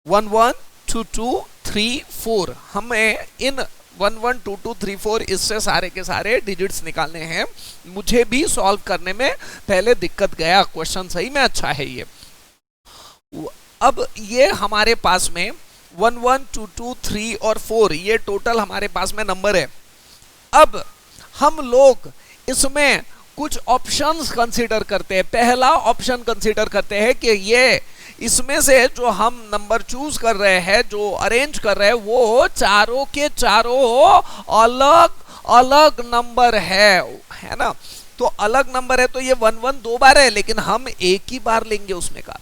Speaker 1: 1 1 2 2 3 4। हमें इन 1 1 2 2 3 4 इससे सारे के सारे डिजिट्स निकालने हैं। मुझे भी सॉल्व करने में पहले दिक्कत गया, क्वेश्चन सही में अच्छा है ये। अब ये हमारे पास में 1 1 2 2 3 और 4 ये टोटल हमारे पास में नंबर है। अब हम लोग इसमें कुछ ऑप्शंस कंसीडर करते हैं। पहला ऑप्शन कंसीडर करते हैं कि ये इसमें से जो हम नंबर चूज कर रहे हैं, जो अरेंज कर रहे हैं, वो चारों के चारों अलग अलग नंबर है ना। तो अलग नंबर है तो ये 1 1 दो बार है, लेकिन हम एक ही बार लेंगे उसमें का।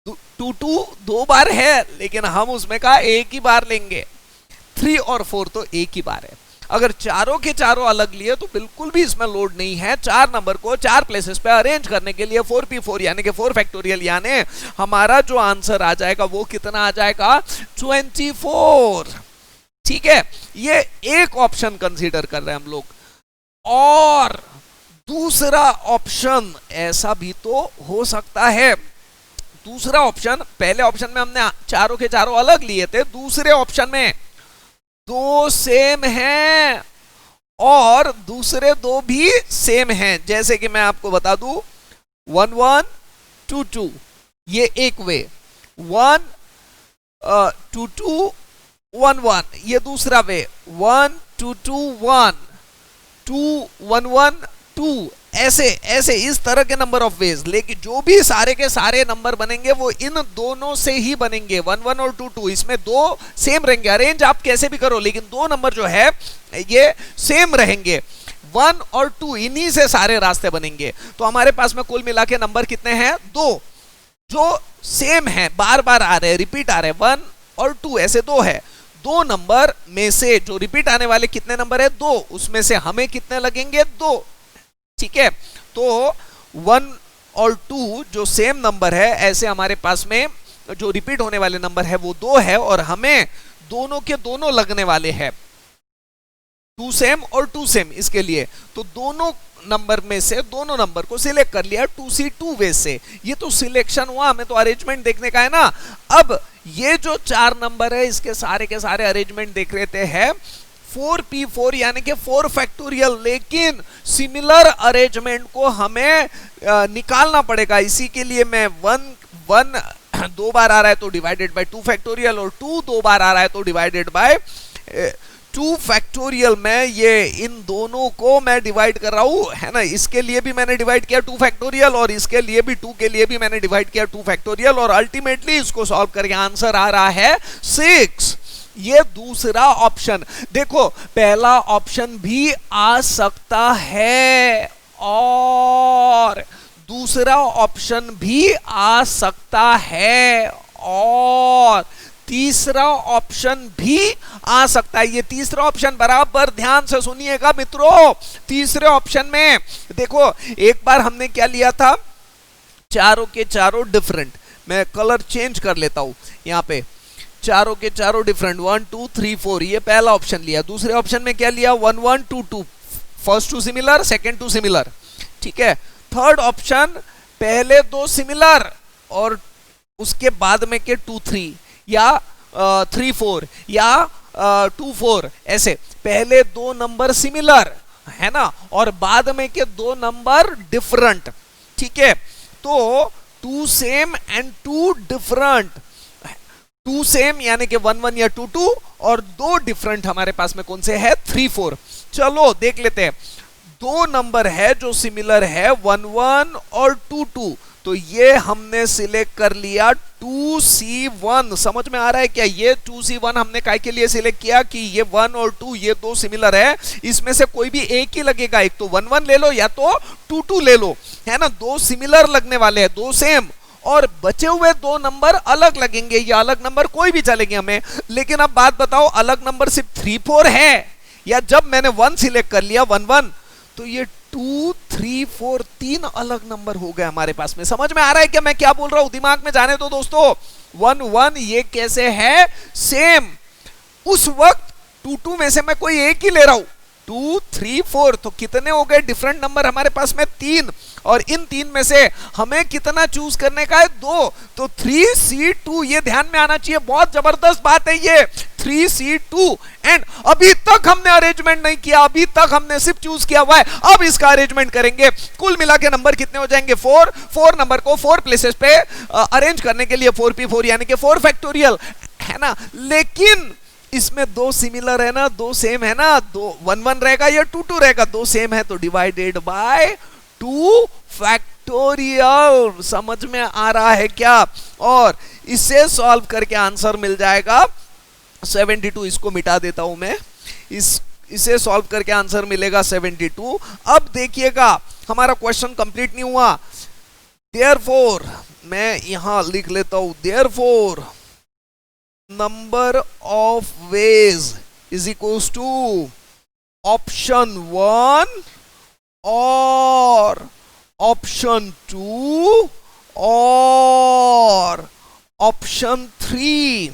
Speaker 1: 2 2 दो बार है, लेकिन हम उसमें का एक ही बार लेंगे। 3 और 4 तो एक ही बार है। अगर चारों के चारों अलग लिए तो बिल्कुल भी इसमें लोड नहीं है। 4 नंबर को 4 प्लेसेस पे अरेंज करने के लिए 4p4 यानी कि 4 फैक्टोरियल, यानी हमारा जो आंसर आ जाएगा वो कितना आ जाएगा, 24। ठीक है, ये एक ऑप्शन कंसीडर कर रहे हैं हम लोग। और दूसरा ऑप्शन ऐसा भी तो हो सकता है, दूसरा ऑप्शन, पहले ऑप्शन में हमने चारों के चारों अलग लिए थे, दूसरे ऑप्शन में दो सेम हैं और दूसरे दो भी सेम हैं। जैसे कि मैं आपको बता दूं 1 1 2 2 ये एक वे, 1 2 2 1 1 ये दूसरा वे, 1 2 2 1 2 1 1 2, ऐसे ऐसे इस तरह के नंबर ऑफ वेज। लेकिन जो भी सारे के सारे नंबर बनेंगे वो इन दोनों से ही बनेंगे, 1 1 और 2 2। इसमें दो सेम रहेंगे, अरेंज आप कैसे भी करो, लेकिन दो नंबर जो है ये सेम रहेंगे। 1 और 2 इन्हीं से सारे रास्ते बनेंगे। तो हमारे पास में कुल मिला के नंबर कितने हैं, 2, जो सेम है, बार बार आ रहे हैं, रिपीट आ रहे हैं। 1 और 2 ऐसे दो है। दो नंबर में से जो रिपीट आने वाले कितने नंबर है, 2, उसमें से हमें कितने लगेंगे, 2। ठीक है, तो 1 और 2 जो सेम नंबर है, ऐसे हमारे पास में जो रिपीट होने वाले नंबर है वो 2 है, और हमें दोनों के दोनों लगने वाले हैं, 2 सेम और 2 सेम। इसके लिए तो दोनों नंबर में से दोनों नंबर को सिलेक्ट कर लिया 2C2 वे से। ये तो सिलेक्शन हुआ, हमें तो अरेंजमेंट देखने का है ना। अब ये जो 4 नंबर है इसके सारे के सारे अरेंजमेंट देख लेते हैं। 4p4 यानी कि 4 फैक्टोरियल, लेकिन सिमिलर अरेंजमेंट को हमें निकालना पड़ेगा। इसी के लिए मैं 1 2 बार आ रहा है तो डिवाइडेड बाय 2 फैक्टोरियल, और 2 2 बार आ रहा है तो डिवाइडेड बाय 2 फैक्टोरियल में ये इन दोनों को मैं डिवाइड कर रहा हूं, है ना। इसके लिए भी मैंने डिवाइड किया 2 फैक्टोरियल, और इसके लिए भी 2 के लिए भी मैंने डिवाइड किया 2 फैक्टोरियल, और अल्टीमेटली इसको सॉल्व करके आंसर आ रहा है 6। ये दूसरा ऑप्शन। देखो पहला ऑप्शन भी आ सकता है और दूसरा ऑप्शन भी आ सकता है और तीसरा ऑप्शन भी आ सकता है। ये तीसरा ऑप्शन बराबर ध्यान से सुनिएगा मित्रों। तीसरे ऑप्शन में देखो, एक बार हमने क्या लिया था, चारों के चारों डिफरेंट। मैं कलर चेंज कर लेता हूं यहां पे, चारों के चारों डिफरेंट 1 2 3 4, ये पहला ऑप्शन लिया। दूसरे ऑप्शन में क्या लिया, 1 1 2 2, फर्स्ट 2 सिमिलर, सेकेंड 2 सिमिलर, ठीक है। थर्ड ऑप्शन पहले 2 सिमिलर और उसके बाद में के 2 3 या 3 4 या 2 4, ऐसे पहले 2 नंबर सिमिलर, है ना, और बाद में के 2 नंबर डिफरेंट, ठीक है। तो 2 सेम एंड 2 डिफरेंट, 2 सेम यानी कि 1 1 या 2 2, और 2 डिफरेंट हमारे पास में कौन से है, 3 4। चलो देख लेते हैं। 2 नंबर है जो सिमिलर है, 1 1 और 2 2, तो ये हमने सिलेक्ट कर लिया 2C1। समझ में आ रहा है क्या, ये 2C1 हमने काय के लिए सिलेक्ट किया कि ये 1 और 2 ये 2 सिमिलर है, इसमें से कोई भी एक ही लगेगा, एक तो 1 1 ले लो या तो 2 2 ले लो, है ना। 2 सिमिलर लगने वाले हैं, 2 सेम, और बचे हुए 2 नंबर अलग लगेंगे, या अलग नंबर कोई भी चलेंगे हमें। लेकिन अब बात बताओ, अलग नंबर सिर्फ 3 4 है, या जब मैंने 1 सिलेक्ट कर लिया 1 1, तो ये 2 3 4 3 अलग नंबर हो गए हमारे पास में। समझ में आ रहा है क्या मैं क्या बोल रहा हूं, दिमाग में जाने दो दोस्तों। 1 1 ये कैसे है, सेम। उस वक्त 2 2 में से मैं कोई एक ही ले रहा हूं, 2 3 4, तो कितने हो गए डिफरेंट नंबर हमारे पास में, 3, और इन 3 में से हमें कितना चूज करने का है, 2, तो 3C2, ये ध्यान में आना चाहिए, बहुत जबरदस्त बात है ये, 3C2। एंड अभी तक हमने अरेंजमेंट नहीं किया, अभी तक हमने सिर्फ चूज किया हुआ है, अब इसका अरेंजमेंट करेंगे। कुल मिला के नंबर कितने हो जाएंगे, 4। 4 नंबर को 4 प्लेसेस पे अरेंज करने के लिए 4p4 यानी कि 4 फैक्टोरियल, है ना। लेकिन इसमें 2 सिमिलर है ना, 2 सेम है ना, 2 1 1 रहेगा या 2 2 रहेगा, 2 सेम है तो डिवाइडेड बाय 2 फैक्टोरियल। समझ में आ रहा है क्या, और इसे सॉल्व करके आंसर मिल जाएगा 72। इसको मिटा देता हूं मैं, इसे सॉल्व करके आंसर मिलेगा 72। अब देखिएगा हमारा क्वेश्चन कंप्लीट नहीं हुआ। देयरफॉर मैं यहां लिख लेता हूं, therefore number of ways is equals to option 1 or option 2 or option 3।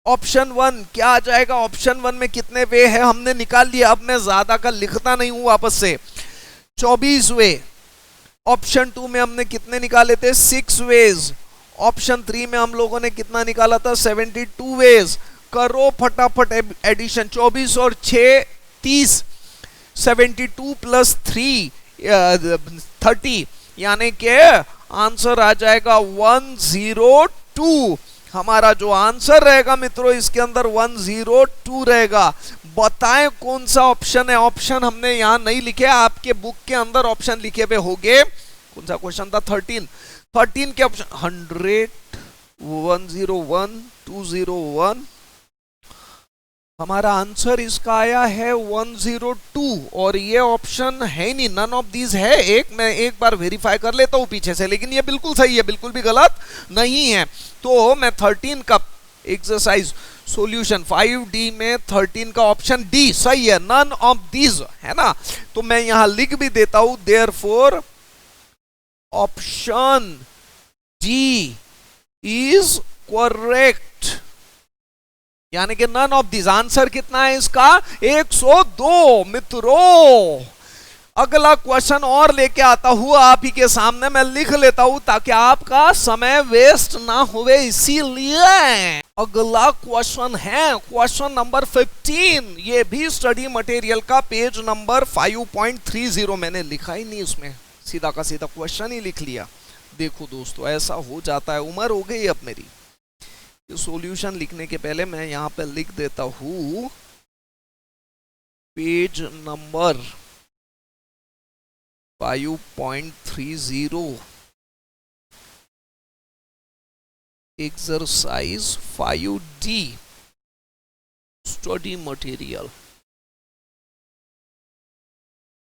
Speaker 1: Option 1 क्या आ जाएगा, ऑप्शन 1 में कितने वे है हमने निकाल लिया। अब मैं ज्यादा का लिखता नहीं हूं वापस से, 24 वे। ऑप्शन 2 में हमने कितने निकाले थे, 6 वेज। ऑप्शन 3 में हम लोगों ने कितना निकाला था, 72 वेज। करो फटाफट एडिशन, 24 और 6 30, 72 प्लस 3 30, यानी कि आंसर आ जाएगा 102। हमारा जो आंसर रहेगा मित्रों, इसके अंदर 102 रहेगा। बताएं कौन सा ऑप्शन है। ऑप्शन हमने यहां नहीं लिखे, आपके बुक के अंदर ऑप्शन लिखे हुए होंगे। कौन सा क्वेश्चन था, 13 के ऑप्शन 100 101 201। हमारा आंसर इसका आया है 102, और ये ऑप्शन है नहीं, नन ऑफ दीज है। मैं एक बार वेरीफाई कर लेता हूं पीछे से, लेकिन ये बिल्कुल सही है, बिल्कुल भी गलत नहीं है। तो मैं 13 का एक्सरसाइज सॉल्यूशन 5D में 13 का ऑप्शन डी सही है, नन ऑफ दीज, है ना। तो मैं यहां लिख भी देता हूं, therefore option D is correct, यानी कि नन ऑफ दिस। आंसर कितना है इसका? 102 मित्रों। अगला क्वेश्चन और लेके आता हूं आप ही के सामने, मैं लिख लेता हूं ताकि आपका समय वेस्ट ना होवे, इसीलिए। अगला क्वेश्चन है क्वेश्चन नंबर 15। ये भी स्टडी मटेरियल का पेज नंबर 5.30। मैंने लिखा ही नहीं उसमें, सीधा का सीधा क्वेश्चन ही लिख लिया। देखो दोस्तों, ऐसा हो जाता है, उम्र हो गई अब मेरी। सॉल्यूशन लिखने के पहले मैं यहां पे लिख देता हूं page number 5.30, exercise 5D, study material,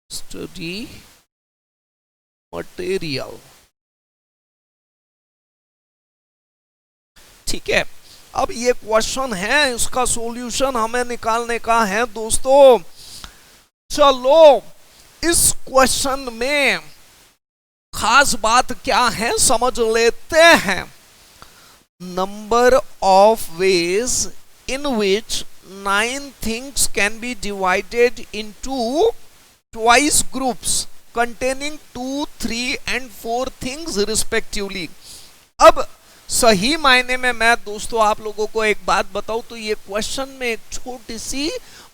Speaker 1: study material. ठीक है, अब ये क्वेश्चन है, इसका सॉल्यूशन हमें निकालने का है दोस्तों। चलो, इस क्वेश्चन में खास बात क्या है समझ लेते हैं। Number of ways in which 9 things can be divided into twice groups containing 2, 3 and 4 things respectively। अब सही मायने में मैं दोस्तों आप लोगों को एक बात बताऊं तो ये क्वेश्चन में एक छोटी सी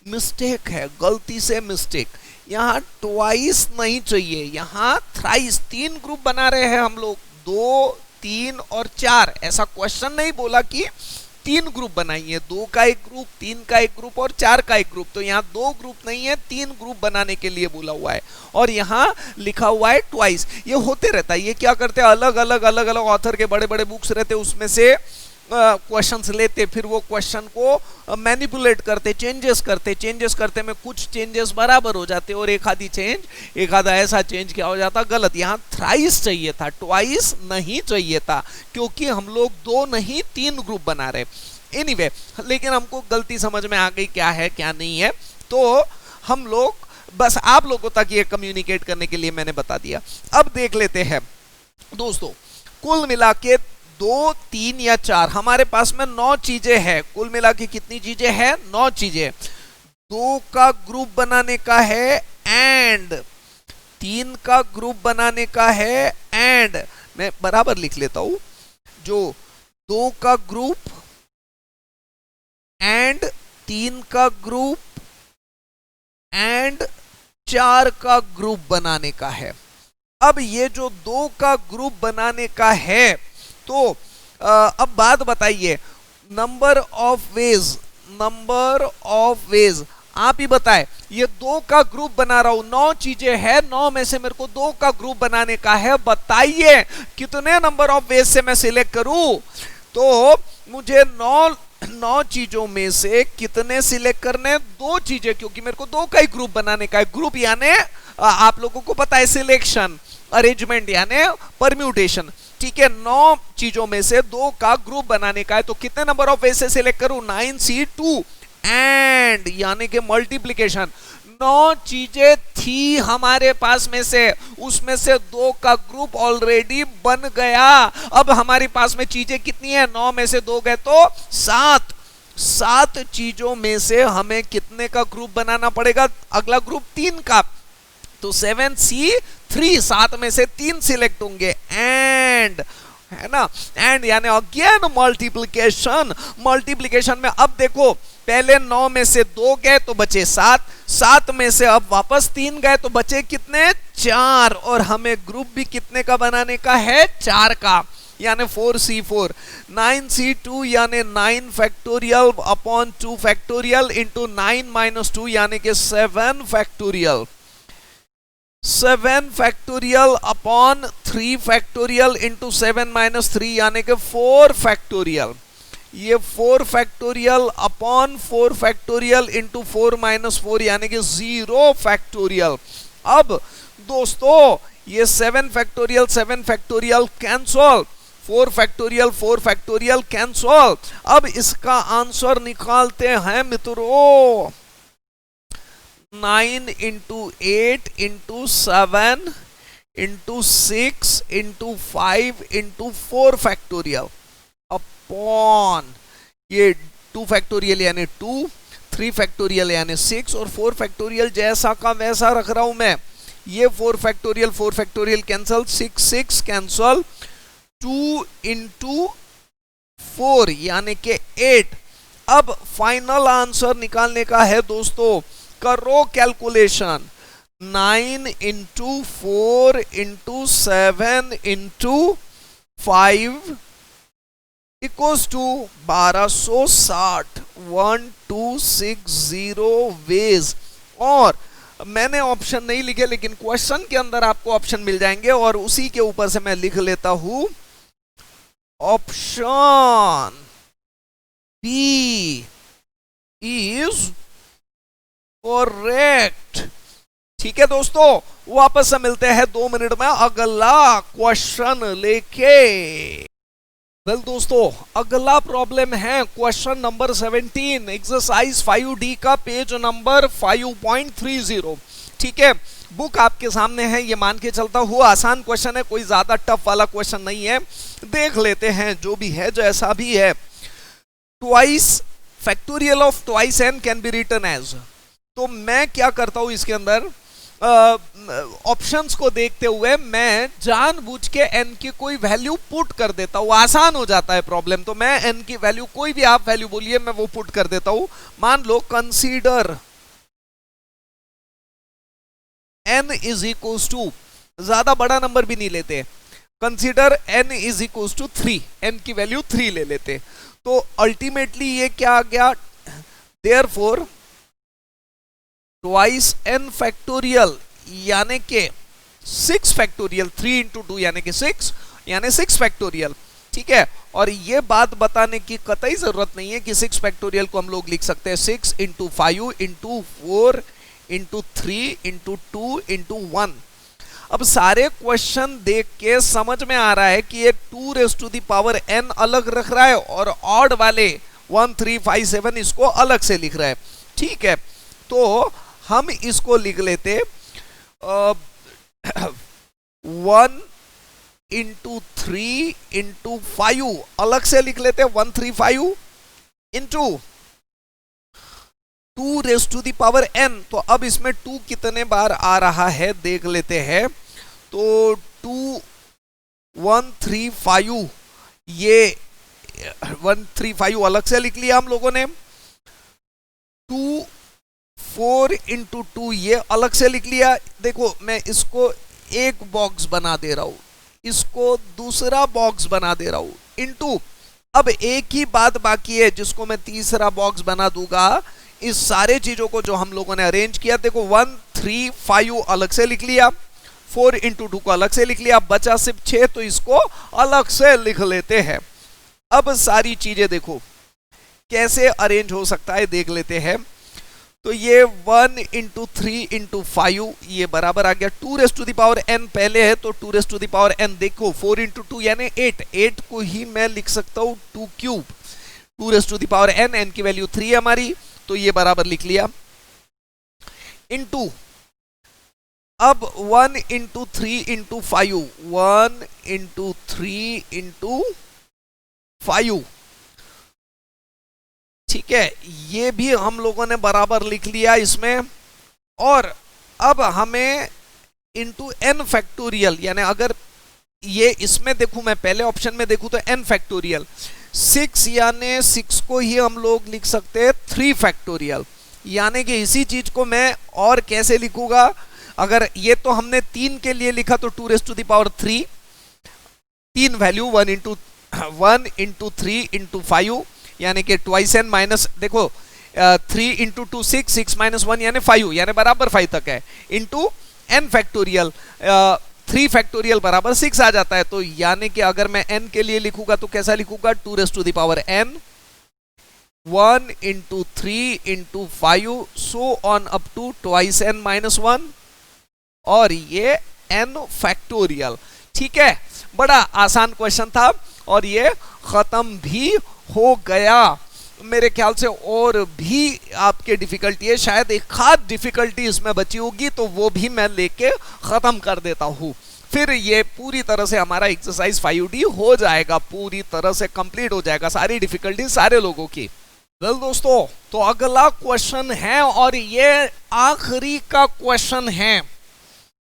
Speaker 1: मिस्टेक है, गलती से मिस्टेक। यहाँ ट्वाइस नहीं चाहिए, यहाँ थ्राइस। 3 ग्रुप बना रहे हैं हम लोग, 2, 3 और 4। ऐसा क्वेश्चन नहीं बोला कि 3 ग्रुप बनाइए, 2 का एक ग्रुप, 3 का एक ग्रुप और 4 का एक ग्रुप। तो यहाँ 2 ग्रुप नहीं है, 3 ग्रुप बनाने के लिए बोला हुआ है। और यहाँ लिखा हुआ है ट्वाइस। ये होते रहता है, ये क्या करते हैं, अलग अलग ऑथर के बड़े बड़े बुक्स रहते, उसमें से क्वेश्चंस लेते, फिर वो क्वेश्चन को मैनिपुलेट करते, चेंजेस करते में कुछ चेंजेस बराबर हो जाते और एक आधा ऐसा चेंज क्या हो जाता, गलत। यहाँ थ्राइस चाहिए था, ट्वाइस नहीं चाहिए था, क्योंकि हम लोग 2 नहीं 3 ग्रुप बना रहे। एनीवे, लेकिन हमको गलती समझ में आ गई क्या है क्या नहीं है, तो हम लोग बस आप लोगों तक ये कम्युनिकेट करने के लिए मैंने बता दिया। अब देख लेते हैं दोस्तों, कुल मिला के 2, 3 या 4 हमारे पास में 9 चीजें हैं। कुल मिला के कितनी चीजें हैं? 9 चीजें। 2 का ग्रुप बनाने का है एंड, 3 का ग्रुप बनाने का है एंड, मैं बराबर लिख लेता हूं, जो 2 का ग्रुप एंड 3 का ग्रुप एंड 4 का ग्रुप बनाने का है। अब ये जो 2 का ग्रुप बनाने का है, तो अब बात बताइए, नंबर ऑफ वेज आप ही बताएं। ये 2 का ग्रुप बना रहा हूं, 9 चीजें हैं, 9 में से मेरे को 2 का ग्रुप बनाने का है। बताइए कितने नंबर ऑफ वेज से मैं सिलेक्ट करूं? तो मुझे 9 चीजों में से कितने सिलेक्ट करने? 2 चीजें, क्योंकि मेरे को 2 का ही ग्रुप बनाने का है। ग्रुप यानी आप लोगों को पता है सिलेक्शन, अरेंजमेंट यानी परम्यूटेशन। ठीक है, 9 चीजों में से 2 का ग्रुप बनाने का है, तो कितने नंबर ऑफ वेज से सिलेक्ट करूं? 9C2 एंड यानी कि मल्टीप्लीकेशन। 9 चीजें थी हमारे पास में से, उसमें से 2 का ग्रुप ऑलरेडी बन गया। अब हमारे पास में चीजें कितनी है? 9 में से 2 गए तो 7 चीजों में से हमें कितने का ग्रुप बनाना पड़ेगा? अगला ग्रुप 3 का, तो 7C3, 7 में से 3 सिलेक्ट होंगे एंड, है ना, एंड यानी अगेन मल्टीप्लिकेशन में। अब देखो, पहले 9 में से 2 गए तो बचे 7 में से अब वापस 3 गए तो बचे कितने? 4। और हमें ग्रुप भी कितने का बनाने का है? 4 का, यानी 4C4। 9C2 यानी 9 फैक्टोरियल अपॉन 2 फैक्टोरियल इंटू 9 - 2 यानी कि 7 factorial. 7 factorial upon 3 factorial into 7 - 3 यानी कि 4 फैक्टोरियल। ये 4 फैक्टोरियल अपॉन 4 फैक्टोरियल इंटू 4 - 4 यानी कि 0 फैक्टोरियल। अब दोस्तों ये 7 फैक्टोरियल कैंसल, 4 फैक्टोरियल कैंसल। अब इसका आंसर निकालते हैं मित्रों। 9 × 8 × 7 into 6 into 5 into 4 factorial upon ये 2 फैक्टोरियल यानी 2, 3 फैक्टोरियल यानी 6 और 4 फैक्टोरियल जैसा का वैसा रख रहा हूं मैं। ये 4 फैक्टोरियल कैंसल, 6 कैंसल, 2 इंटू 4 यानी कि 8। अब फाइनल आंसर निकालने का है दोस्तों, करो calculation. 9 into 4 into 7 into 5 equals to 1260, 1260 ways. और मैंने ऑप्शन नहीं लिखे, लेकिन क्वेश्चन के अंदर आपको ऑप्शन मिल जाएंगे और उसी के ऊपर से मैं लिख लेता हूं ऑप्शन बी इज करेक्ट। ठीक है दोस्तों, वापस से मिलते हैं 2 मिनट में अगला क्वेश्चन लेके। वेल दोस्तों, अगला प्रॉब्लम है क्वेश्चन नंबर 17, एक्सरसाइज 5D का पेज नंबर 5.30। ठीक है, बुक आपके सामने है, ये मान के चलता हुआ आसान क्वेश्चन है, कोई ज्यादा टफ वाला क्वेश्चन नहीं है। देख लेते हैं, जो भी है जैसा भी है। Twice factorial of twice n can be written as. तो मैं क्या करता हूं इसके अंदर, ऑप्शंस को देखते हुए मैं जानबूझ के n की कोई वैल्यू पुट कर देता हूं, आसान हो जाता है प्रॉब्लम। तो मैं n की वैल्यू, कोई भी आप वैल्यू बोलिए, मैं वो पुट कर देता हूं। मान लो consider n is equals to, ज्यादा बड़ा नंबर भी नहीं लेते, consider n is equals to 3, n की वैल्यू 3 ले लेते। तो अल्टीमेटली ये क्या आ गया, देयरफॉर ट्वाइस n फैक्टोरियल यानी कि 6 फैक्टोरियल, 3 इंटू 2 यानी कि 6, यानी 6 फैक्टोरियल। ठीक है, और ये बात बताने की कतई जरूरत नहीं है कि 6 फैक्टोरियल को हम लोग लिख सकते हैं 6 into 5 into 4 into 3 into 2 into 1। अब सारे क्वेश्चन देख के समझ में आ रहा है कि ये 2 raise to the power n अलग रख रहा है और ऑड वाले 1 3 5 7 इसको अलग से लिख रहा है। ठीक है, तो हम इसको लिख लेते 1 इंटू 3 इंटू 5 अलग से लिख लेते 135 into 2 raise to the power n। तो अब इसमें 2 कितने बार आ रहा है देख लेते हैं। तो 2 135, ये 135 अलग से लिख लिया हम लोगों ने। 2 4 इंटू 2 ये अलग से लिख लिया। देखो मैं इसको एक बॉक्स बना दे रहा हूं, इसको दूसरा बॉक्स बना दे रहा हूं, इंटू अब एक ही बात बाकी है जिसको मैं तीसरा बॉक्स बना दूंगा। इस सारे चीजों को जो हम लोगों ने अरेंज किया, देखो 135 अलग से लिख लिया, 4 इंटू 2 को अलग से लिख लिया, बचा सिर्फ 6, तो इसको अलग से लिख लेते हैं। अब सारी चीजें देखो कैसे अरेंज हो सकता है देख लेते हैं। तो ये 1 इंटू 3 इंटू 5 ये बराबर आ गया 2 raise to the power n पहले है, तो 2 raise to the power n। देखो 4 इंटू 2 यानी 8, 8 को ही मैं लिख सकता हूँ 2 cube, 2 raise to the power n, n की वैल्यू 3 है हमारी, तो ये बराबर लिख लिया। इंटू अब 1 इंटू 3 इंटू 5, 1 इंटू 3 इंटू 5। ठीक है, ये भी हम लोगों ने बराबर लिख लिया इसमें। और अब हमें इंटू n फैक्टोरियल, यानी अगर ये इसमें देखूं, मैं पहले ऑप्शन में देखूं तो n फैक्टोरियल 6, यानी 6 को ही हम लोग लिख सकते हैं 3 फैक्टोरियल। यानी कि इसी चीज को मैं और कैसे लिखूंगा, अगर ये तो हमने 3 के लिए लिखा तो 2 raise to the power 3, 3 value 1 into 3 into 5 यानी कि ट्वाइस n माइनस, देखो 3 इंटू 2 6, 6 माइनस 1 यानी 5, यानी बराबर 5 तक है, इंटू n फैक्टोरियल 3 फैक्टोरियल बराबर 6 आ जाता है। तो यानी कि अगर मैं n के लिए लिखूंगा तो कैसा लिखूंगा, 2 raise to the power n 1 into 3 into 5 so on up to twice n minus 1 और ये n फैक्टोरियल। ठीक है, बड़ा आसान क्वेश्चन था और ये खत्म भी हो गया। मेरे ख्याल से और भी आपके डिफिकल्टी है, शायद एक खास डिफिकल्टी इसमें बची होगी, तो वो भी मैं लेके खत्म कर देता हूं। फिर ये पूरी तरह से हमारा एक्सरसाइज 5D हो जाएगा, पूरी तरह से कंप्लीट हो जाएगा, सारी डिफिकल्टी सारे लोगों की। वेल दोस्तों, तो अगला क्वेश्चन है और ये आखिरी का क्वेश्चन है।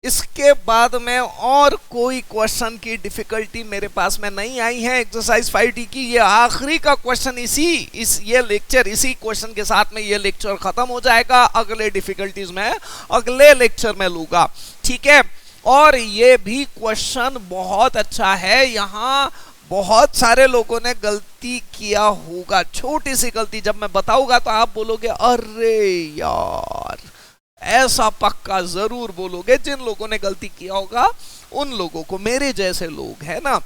Speaker 1: इसके बाद में और कोई क्वेश्चन की डिफिकल्टी मेरे पास में नहीं आई है एक्सरसाइज 5D की। ये आखिरी का क्वेश्चन, ये लेक्चर, इसी क्वेश्चन के साथ में ये लेक्चर खत्म हो जाएगा। अगले डिफिकल्टीज में अगले लेक्चर में लूंगा, ठीक है। और ये भी क्वेश्चन बहुत अच्छा है, यहाँ बहुत सारे लोगों ने गलती किया होगा, छोटी सी गलती। जब मैं बताऊंगा तो आप बोलोगे अरे यार, ऐसा पक्का जरूर बोलोगे। जिन लोगों ने गलती किया होगा उन लोगों को, मेरे जैसे लोग है ना।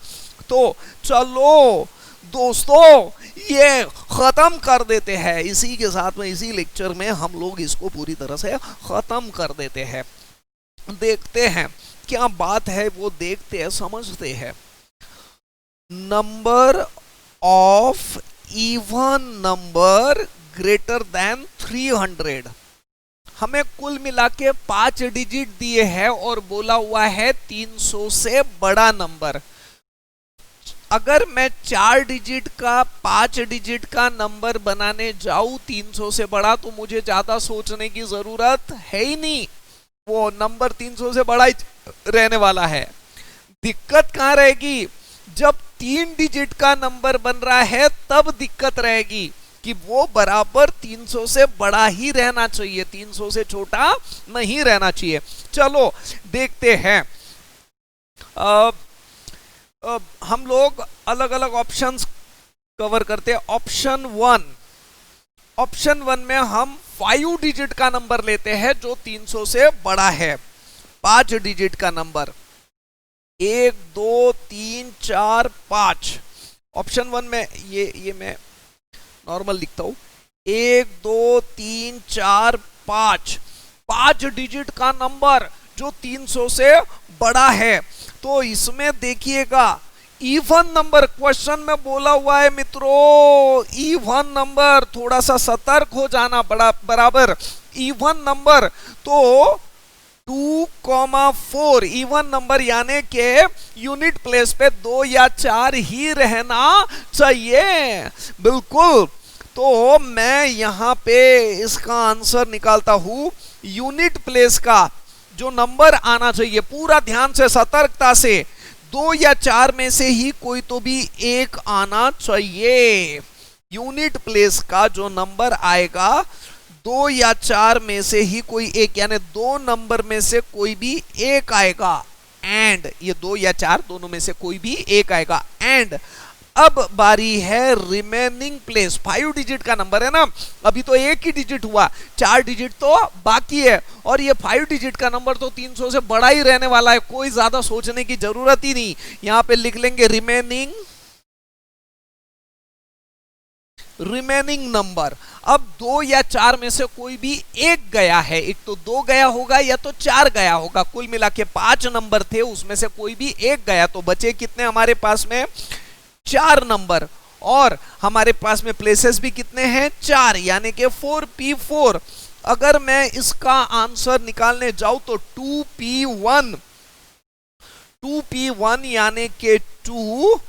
Speaker 1: तो चलो दोस्तों, ये खत्म कर देते हैं इसी के साथ में, इसी लेक्चर में हम लोग इसको पूरी तरह से खत्म कर देते हैं। देखते हैं क्या बात है, वो देखते हैं, समझते हैं। Number of even number greater than 300, हमें कुल मिला के 5 डिजिट दिए हैं और बोला हुआ है 300 से बड़ा नंबर। अगर मैं 4 डिजिट का 5 डिजिट का नंबर बनाने जाऊं 300 से बड़ा, तो मुझे ज्यादा सोचने की जरूरत है ही नहीं, वो नंबर 300 से बड़ा ही रहने वाला है। दिक्कत कहां रहेगी? जब 3 डिजिट का नंबर बन रहा है तब दिक्कत रहेगी कि वो बराबर 300 से बड़ा ही रहना चाहिए, 300 से छोटा नहीं रहना चाहिए। चलो देखते हैं। हम लोग अलग अलग ऑप्शंस कवर करते हैं। ऑप्शन वन में हम 5 डिजिट का नंबर लेते हैं जो 300 से बड़ा है। 5 डिजिट का नंबर, 1 2 3 4 5। ऑप्शन वन में ये मैं नॉर्मल लिखता हूं, 1 2 3 4 5, 5 डिजिट का नंबर जो 300 से बड़ा है। तो इसमें देखिएगा इवन नंबर, क्वेश्चन में बोला हुआ है मित्रों इवन नंबर, थोड़ा सा सतर्क हो जाना बराबर। इवन नंबर तो 2,4 इवन नंबर यानी के यूनिट प्लेस पे 2 या 4 ही रहना चाहिए, बिल्कुल। तो मैं यहां पे इसका आंसर निकालता हूं, यूनिट प्लेस का जो नंबर आना चाहिए, पूरा ध्यान से सतर्कता से, 2 या 4 में से ही कोई तो भी एक आना चाहिए। यूनिट प्लेस का जो नंबर आएगा 2 या 4 में से ही कोई एक, यानी 2 नंबर में से कोई भी एक आएगा। एंड ये 2 या 4 दोनों में से कोई भी एक आएगा। एंड अब बारी है रिमेनिंग प्लेस। 5 डिजिट का नंबर है ना, अभी तो एक ही डिजिट हुआ, 4 डिजिट तो बाकी है। और ये 5 डिजिट का नंबर तो 300 से बड़ा ही रहने वाला है, कोई ज्यादा सोचने की जरूरत ही नहीं। यहां पे लिख लेंगे रिमेनिंग नंबर। अब 2 या 4 में से कोई भी एक गया है, एक तो 2 गया होगा या तो 4 गया होगा। कुल मिला के 5 नंबर थे, उसमें से कोई भी एक गया, तो बचे कितने हमारे पास में? 4 नंबर। और हमारे पास में प्लेसेस भी कितने हैं? 4, यानी कि 4p4। अगर मैं इसका आंसर निकालने जाऊं तो 2p1 यानी कि 2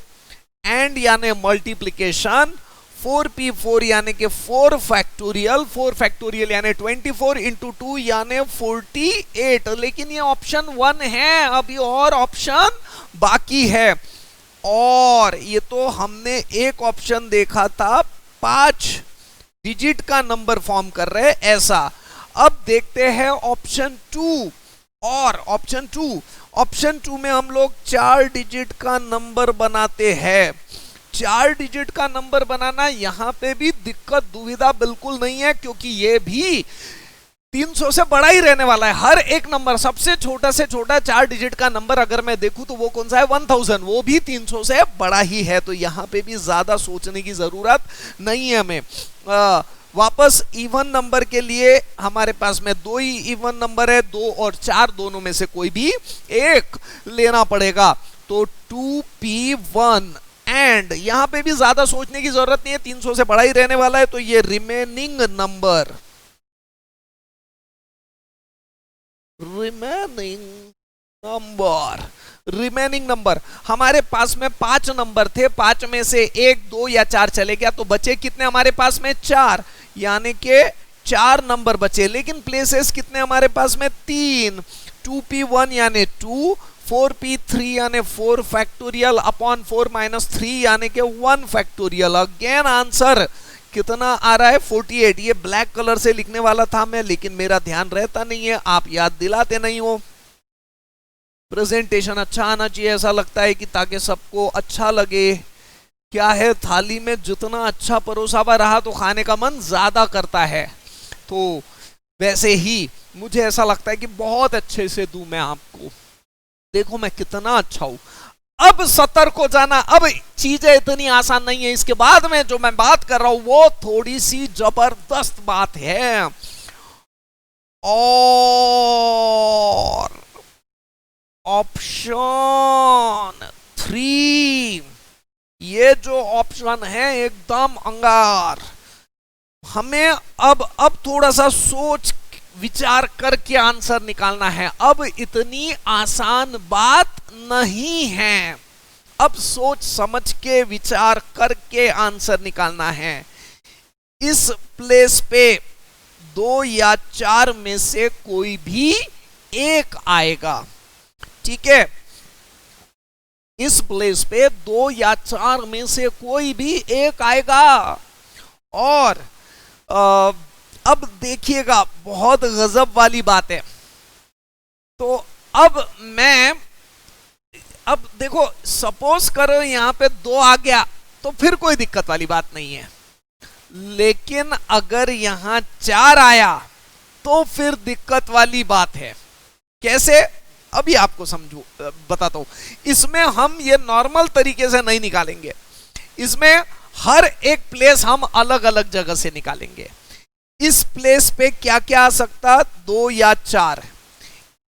Speaker 1: एंड यानी मल्टीप्लीकेशन, 4p4 यानी कि 4 फैक्टोरियल यानी 24 इंटू 2 यानी 48। लेकिन ये ऑप्शन 1 है, अभी और ऑप्शन बाकी है। और ये तो हमने एक ऑप्शन देखा था 5 डिजिट का नंबर फॉर्म कर रहे ऐसा। अब देखते हैं ऑप्शन 2। और ऑप्शन 2 में हम लोग 4 डिजिट का नंबर बनाते हैं। 4 डिजिट का नंबर बनाना, यहां पे भी दिक्कत दुविधा बिल्कुल नहीं है, क्योंकि ये भी 300 से बड़ा ही रहने वाला है। हर एक नंबर, सबसे छोटा से छोटा 4 डिजिट का नंबर अगर मैं देखूं तो वो कौन सा है? 1000, वो भी 300 से बड़ा ही है। तो यहां पे भी ज्यादा सोचने की जरूरत नहीं है हमें। वापस इवन नंबर के लिए हमारे पास में 2 ही इवन नंबर है, 2 और 4 दोनों में से कोई भी एक लेना पड़ेगा। तो 2p1 एंड यहां पे भी ज्यादा सोचने की जरूरत नहीं है, 300 से बड़ा ही रहने वाला है। तो ये रिमेनिंग नंबर रिमेनिंग नंबर, हमारे पास में 5 नंबर थे, 5 में से 1, 2 या 4 चले गया, तो बचे कितने हमारे पास में? 4, यानी कि 4 नंबर बचे। लेकिन प्लेसेस कितने हमारे पास में? 3। 2p1 यानी 2, 4p3 यानी 4 फैक्टोरियल अपॉन 4 माइनस 3 यानी कि 1 फैक्टोरियल। अगेन आंसर कितना आ रहा है? 48। ये ब्लैक कलर से लिखने वाला था मैं, लेकिन मेरा ध्यान रहता नहीं है, आप याद दिलाते नहीं हो। प्रेजेंटेशन अच्छा आना चाहिए, ऐसा लगता है कि ताकि सबको अच्छा लगे। क्या है, थाली में जितना अच्छा परोसा हुआ रहा तो खाने का मन ज्यादा करता है। तो वैसे ही मुझे ऐसा लगता है कि बहुत अच्छे से दूं मैं आपको। देखो मैं कितना अच्छा हूं। अब सतर्क हो जाना, अब चीजें इतनी आसान नहीं है। इसके बाद में जो मैं बात कर रहा हूं वो थोड़ी सी जबरदस्त बात है। और ऑप्शन 3, ये जो ऑप्शन है एकदम अंगार। हमें अब थोड़ा सा सोच विचार करके आंसर निकालना है। अब इतनी आसान बात नहीं है, अब सोच समझ के विचार करके आंसर निकालना है। इस प्लेस पे 2 या 4 में से कोई भी एक आएगा, ठीक है? इस प्लेस पे 2 या 4 में से कोई भी एक आएगा। और अब देखिएगा, बहुत गजब वाली बात है। तो अब देखो, सपोज करो यहां पे 2 आ गया तो फिर कोई दिक्कत वाली बात नहीं है। लेकिन अगर यहां 4 आया तो फिर दिक्कत वाली बात है। कैसे? अभी आपको समझू बताता हूं। इसमें हम ये नॉर्मल तरीके से नहीं निकालेंगे, इसमें हर एक प्लेस हम अलग अलग जगह से निकालेंगे। इस प्लेस पे क्या क्या आ सकता? 2 या 4।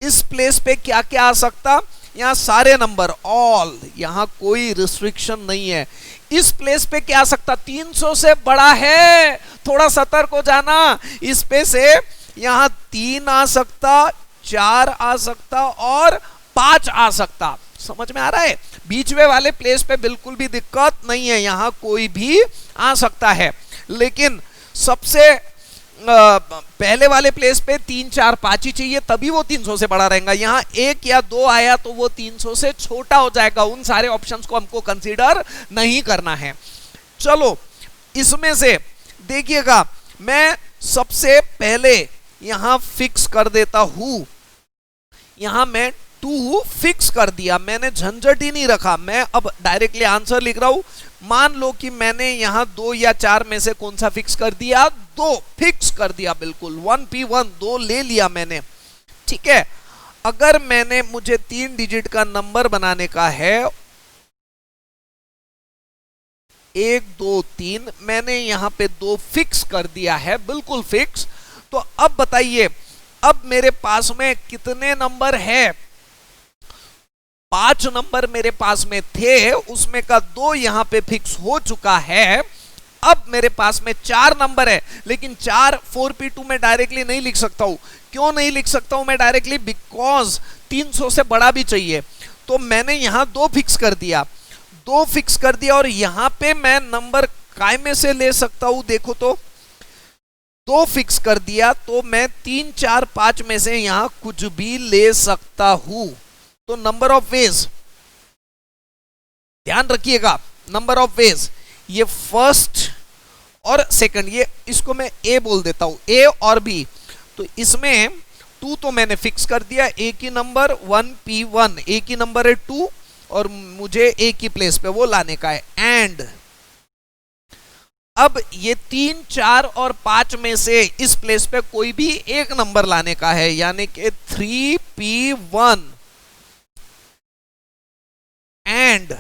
Speaker 1: इस प्लेस पे क्या क्या आ सकता? यहां सारे नंबर, ऑल, यहां कोई रिस्ट्रिक्शन नहीं है। इस प्लेस पे क्या आ सकता? 300 से बड़ा है, थोड़ा सतर्क हो जाना। इस पे से यहां 3 आ सकता, 4 आ सकता और 5 आ सकता। समझ में आ रहा है? बीच में वाले प्लेस पे बिल्कुल भी दिक्कत नहीं है, यहां कोई भी आ सकता है। लेकिन सबसे पहले वाले प्लेस पे 3, 4, 5 ही चाहिए, तभी वो 300 से बड़ा रहेगा। यहां 1 या 2 आया तो वो 300 से छोटा हो जाएगा। उन सारे ऑप्शंस को हमको कंसीडर नहीं करना है। चलो इसमें से देखिएगा, मैं सबसे पहले यहां फिक्स कर देता हूं। यहां मैं 2 फिक्स कर दिया, मैंने झंझट ही नहीं रखा। मैं अब डायरेक्टली आंसर लिख रहा हूं। मान लो कि मैंने यहां 2 या 4 में से कौन सा फिक्स कर दिया? 2 फिक्स कर दिया, बिल्कुल 1p1, 2 ले लिया मैंने, ठीक है? अगर मुझे 3 डिजिट का नंबर बनाने का है, 1, 2, 3, मैंने यहां पे 2 फिक्स कर दिया है, बिल्कुल फिक्स। तो अब बताइए, अब मेरे पास में कितने नंबर है? 5 नंबर मेरे पास में थे, उसमें का 2 यहां पे फिक्स हो चुका है। अब मेरे पास में 4 नंबर है, लेकिन 4 4p2 में डायरेक्टली नहीं लिख सकता हूं। क्यों नहीं लिख सकता हूं मैं डायरेक्टली? बिकॉज 300 से बड़ा भी चाहिए। तो मैंने यहां 2 फिक्स कर दिया, 2 फिक्स कर दिया। और यहां पे मैं नंबर काय में से ले सकता हूं? देखो तो 2 फिक्स कर दिया, तो मैं 3, 4, 5 में से यहां कुछ भी ले सकता हूं। तो नंबर ऑफ वेज, ध्यान रखिएगा, नंबर ऑफ वेज, ये फर्स्ट और सेकंड, ये इसको मैं ए बोल देता हूं, ए और बी। तो इसमें 2 तो मैंने फिक्स कर दिया, एक ही नंबर 1p1, एक ही नंबर है 2, और मुझे एक ही प्लेस पे वो लाने का है। एंड अब ये 3, 4 और 5 में से इस प्लेस पे कोई भी एक नंबर लाने का है, यानी कि 3p1 एंड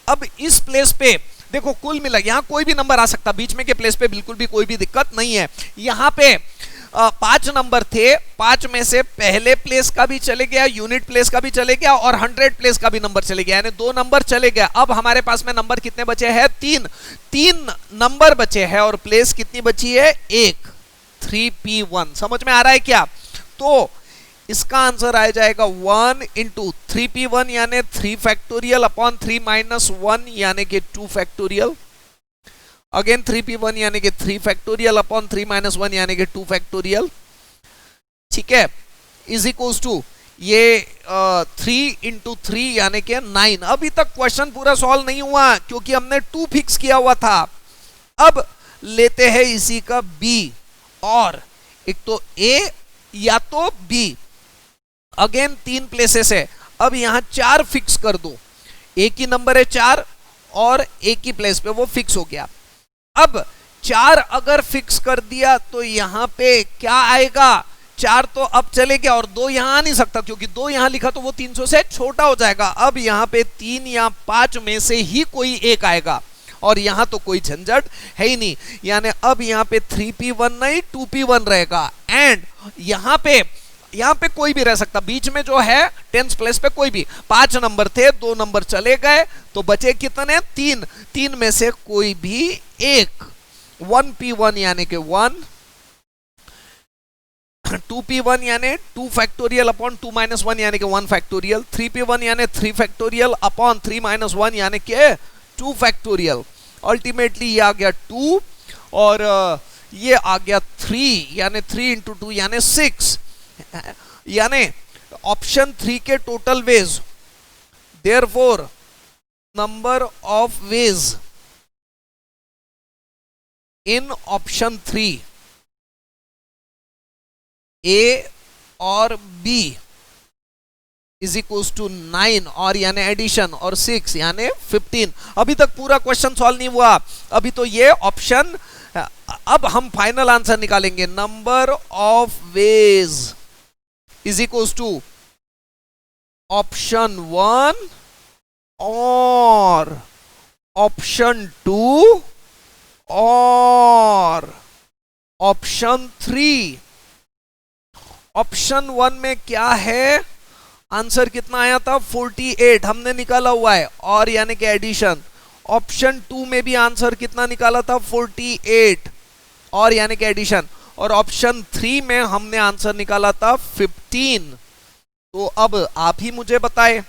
Speaker 1: अब इस प्लेस पे देखो, कुल मिला यहां कोई भी नंबर आ सकता, बीच में के प्लेस पे बिल्कुल भी कोई भी दिक्कत नहीं है। यहां पे 5 नंबर थे, 5 में से पहले प्लेस का भी चले गया, यूनिट प्लेस का भी चले गया और 100 प्लेस का भी नंबर चले गया, यानी 2 नंबर चले गया। अब हमारे पास में नंबर कितने बचे हैं? 3 नंबर बचे हैं और प्लेस कितनी बची है? 1, 3p1। समझ में आ रहा है क्या? तो इसका आंसर आ जाएगा 1 इंटू 3p1 यानी 3 फैक्टोरियल अपॉन 3 माइनस 1 यानी कि 2 फैक्टोरियल, अगेन 3p1 यानी कि 3 फैक्टोरियल अपॉन 3 माइनस 1 यानी कि 2 फैक्टोरियल, ठीक है, इज इक्वल्स टू ये 3 इंटू 3 यानी कि 9। अभी तक क्वेश्चन पूरा सॉल्व नहीं हुआ क्योंकि हमने 2 फिक्स किया हुआ था। अब लेते हैं इसी का b, और एक तो a या तो b, अगेन 3 प्लेसेस है। अब यहां 4 फिक्स कर दो, एक ही नंबर है 4 और एक ही प्लेस पे वो फिक्स हो गया। अब 4 अगर फिक्स कर दिया तो यहां पे क्या आएगा, 4 तो अब चले गया और 2 यहां आ नहीं सकता क्योंकि 2 यहां लिखा तो वो 300 से छोटा हो जाएगा। अब यहां पे 3 या 5 में से ही कोई एक आएगा और यहां तो कोई झंझट है ही नहीं, यानी अब यहां पे 3p1 नहीं 2p1 रहेगा। एंड यहां पे कोई भी रह सकता, बीच में जो है 10th प्लेस पे कोई भी, 5 नंबर थे, 2 नंबर चले गए तो बचे कितने, 3, 3 में से कोई भी एक। 1p1 यानी कि 1, 2p1 यानी 2 फैक्टोरियल अपॉन 2 माइनस 1 यानी कि 1 फैक्टोरियल, 3p1 यानी 3 फैक्टोरियल अपॉन 3 माइनस 1 यानी कि 2 फैक्टोरियल। अल्टीमेटली ये आ गया 2 और ये आ गया 3 यानी 3 इंटू 2 यानी 6, यानी ऑप्शन 3 के total ways, therefore number of ways in option 3 A और बी इज इक्वल्स टू 9 और यानी एडिशन और 6 यानी 15। अभी तक पूरा क्वेश्चन सॉल्व नहीं हुआ, अभी तो ये ऑप्शन, अब हम फाइनल आंसर निकालेंगे। Number of ways is equals to option 1 और ऑप्शन 2 और ऑप्शन 3। ऑप्शन 1 में क्या है, आंसर कितना आया था 48 हमने निकाला हुआ है और यानी कि एडिशन। ऑप्शन 2 में भी आंसर कितना निकाला था 48 और यानी कि एडिशन, और ऑप्शन 3 में हमने आंसर निकाला था 15। तो अब आप ही मुझे बताए,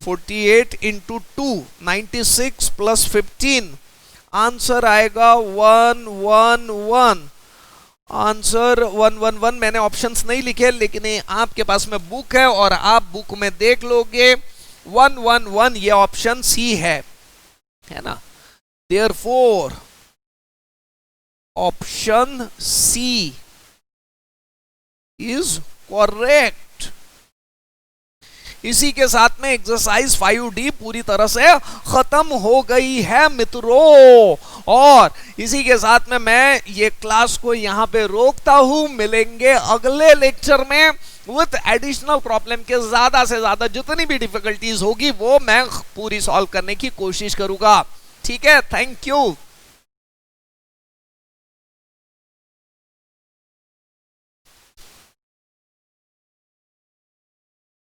Speaker 1: 48 इंटू 2 96 प्लस 15, आंसर आएगा 111। आंसर 111। मैंने ऑप्शंस नहीं लिखे लेकिन आपके पास में बुक है और आप बुक में देख लोगे 111 ये ऑप्शन सी है ना। Therefore option C is correct. इसी के साथ में एक्सरसाइज 5D पूरी तरह से खत्म हो गई है मित्रों, और इसी के साथ में मैं ये क्लास को यहां पे रोकता हूं। मिलेंगे अगले लेक्चर में विथ एडिशनल प्रॉब्लम के ज्यादा से ज्यादा जितनी भी डिफिकल्टीज होगी वो मैं पूरी सॉल्व करने की कोशिश करूंगा। ठीक है, थैंक यू।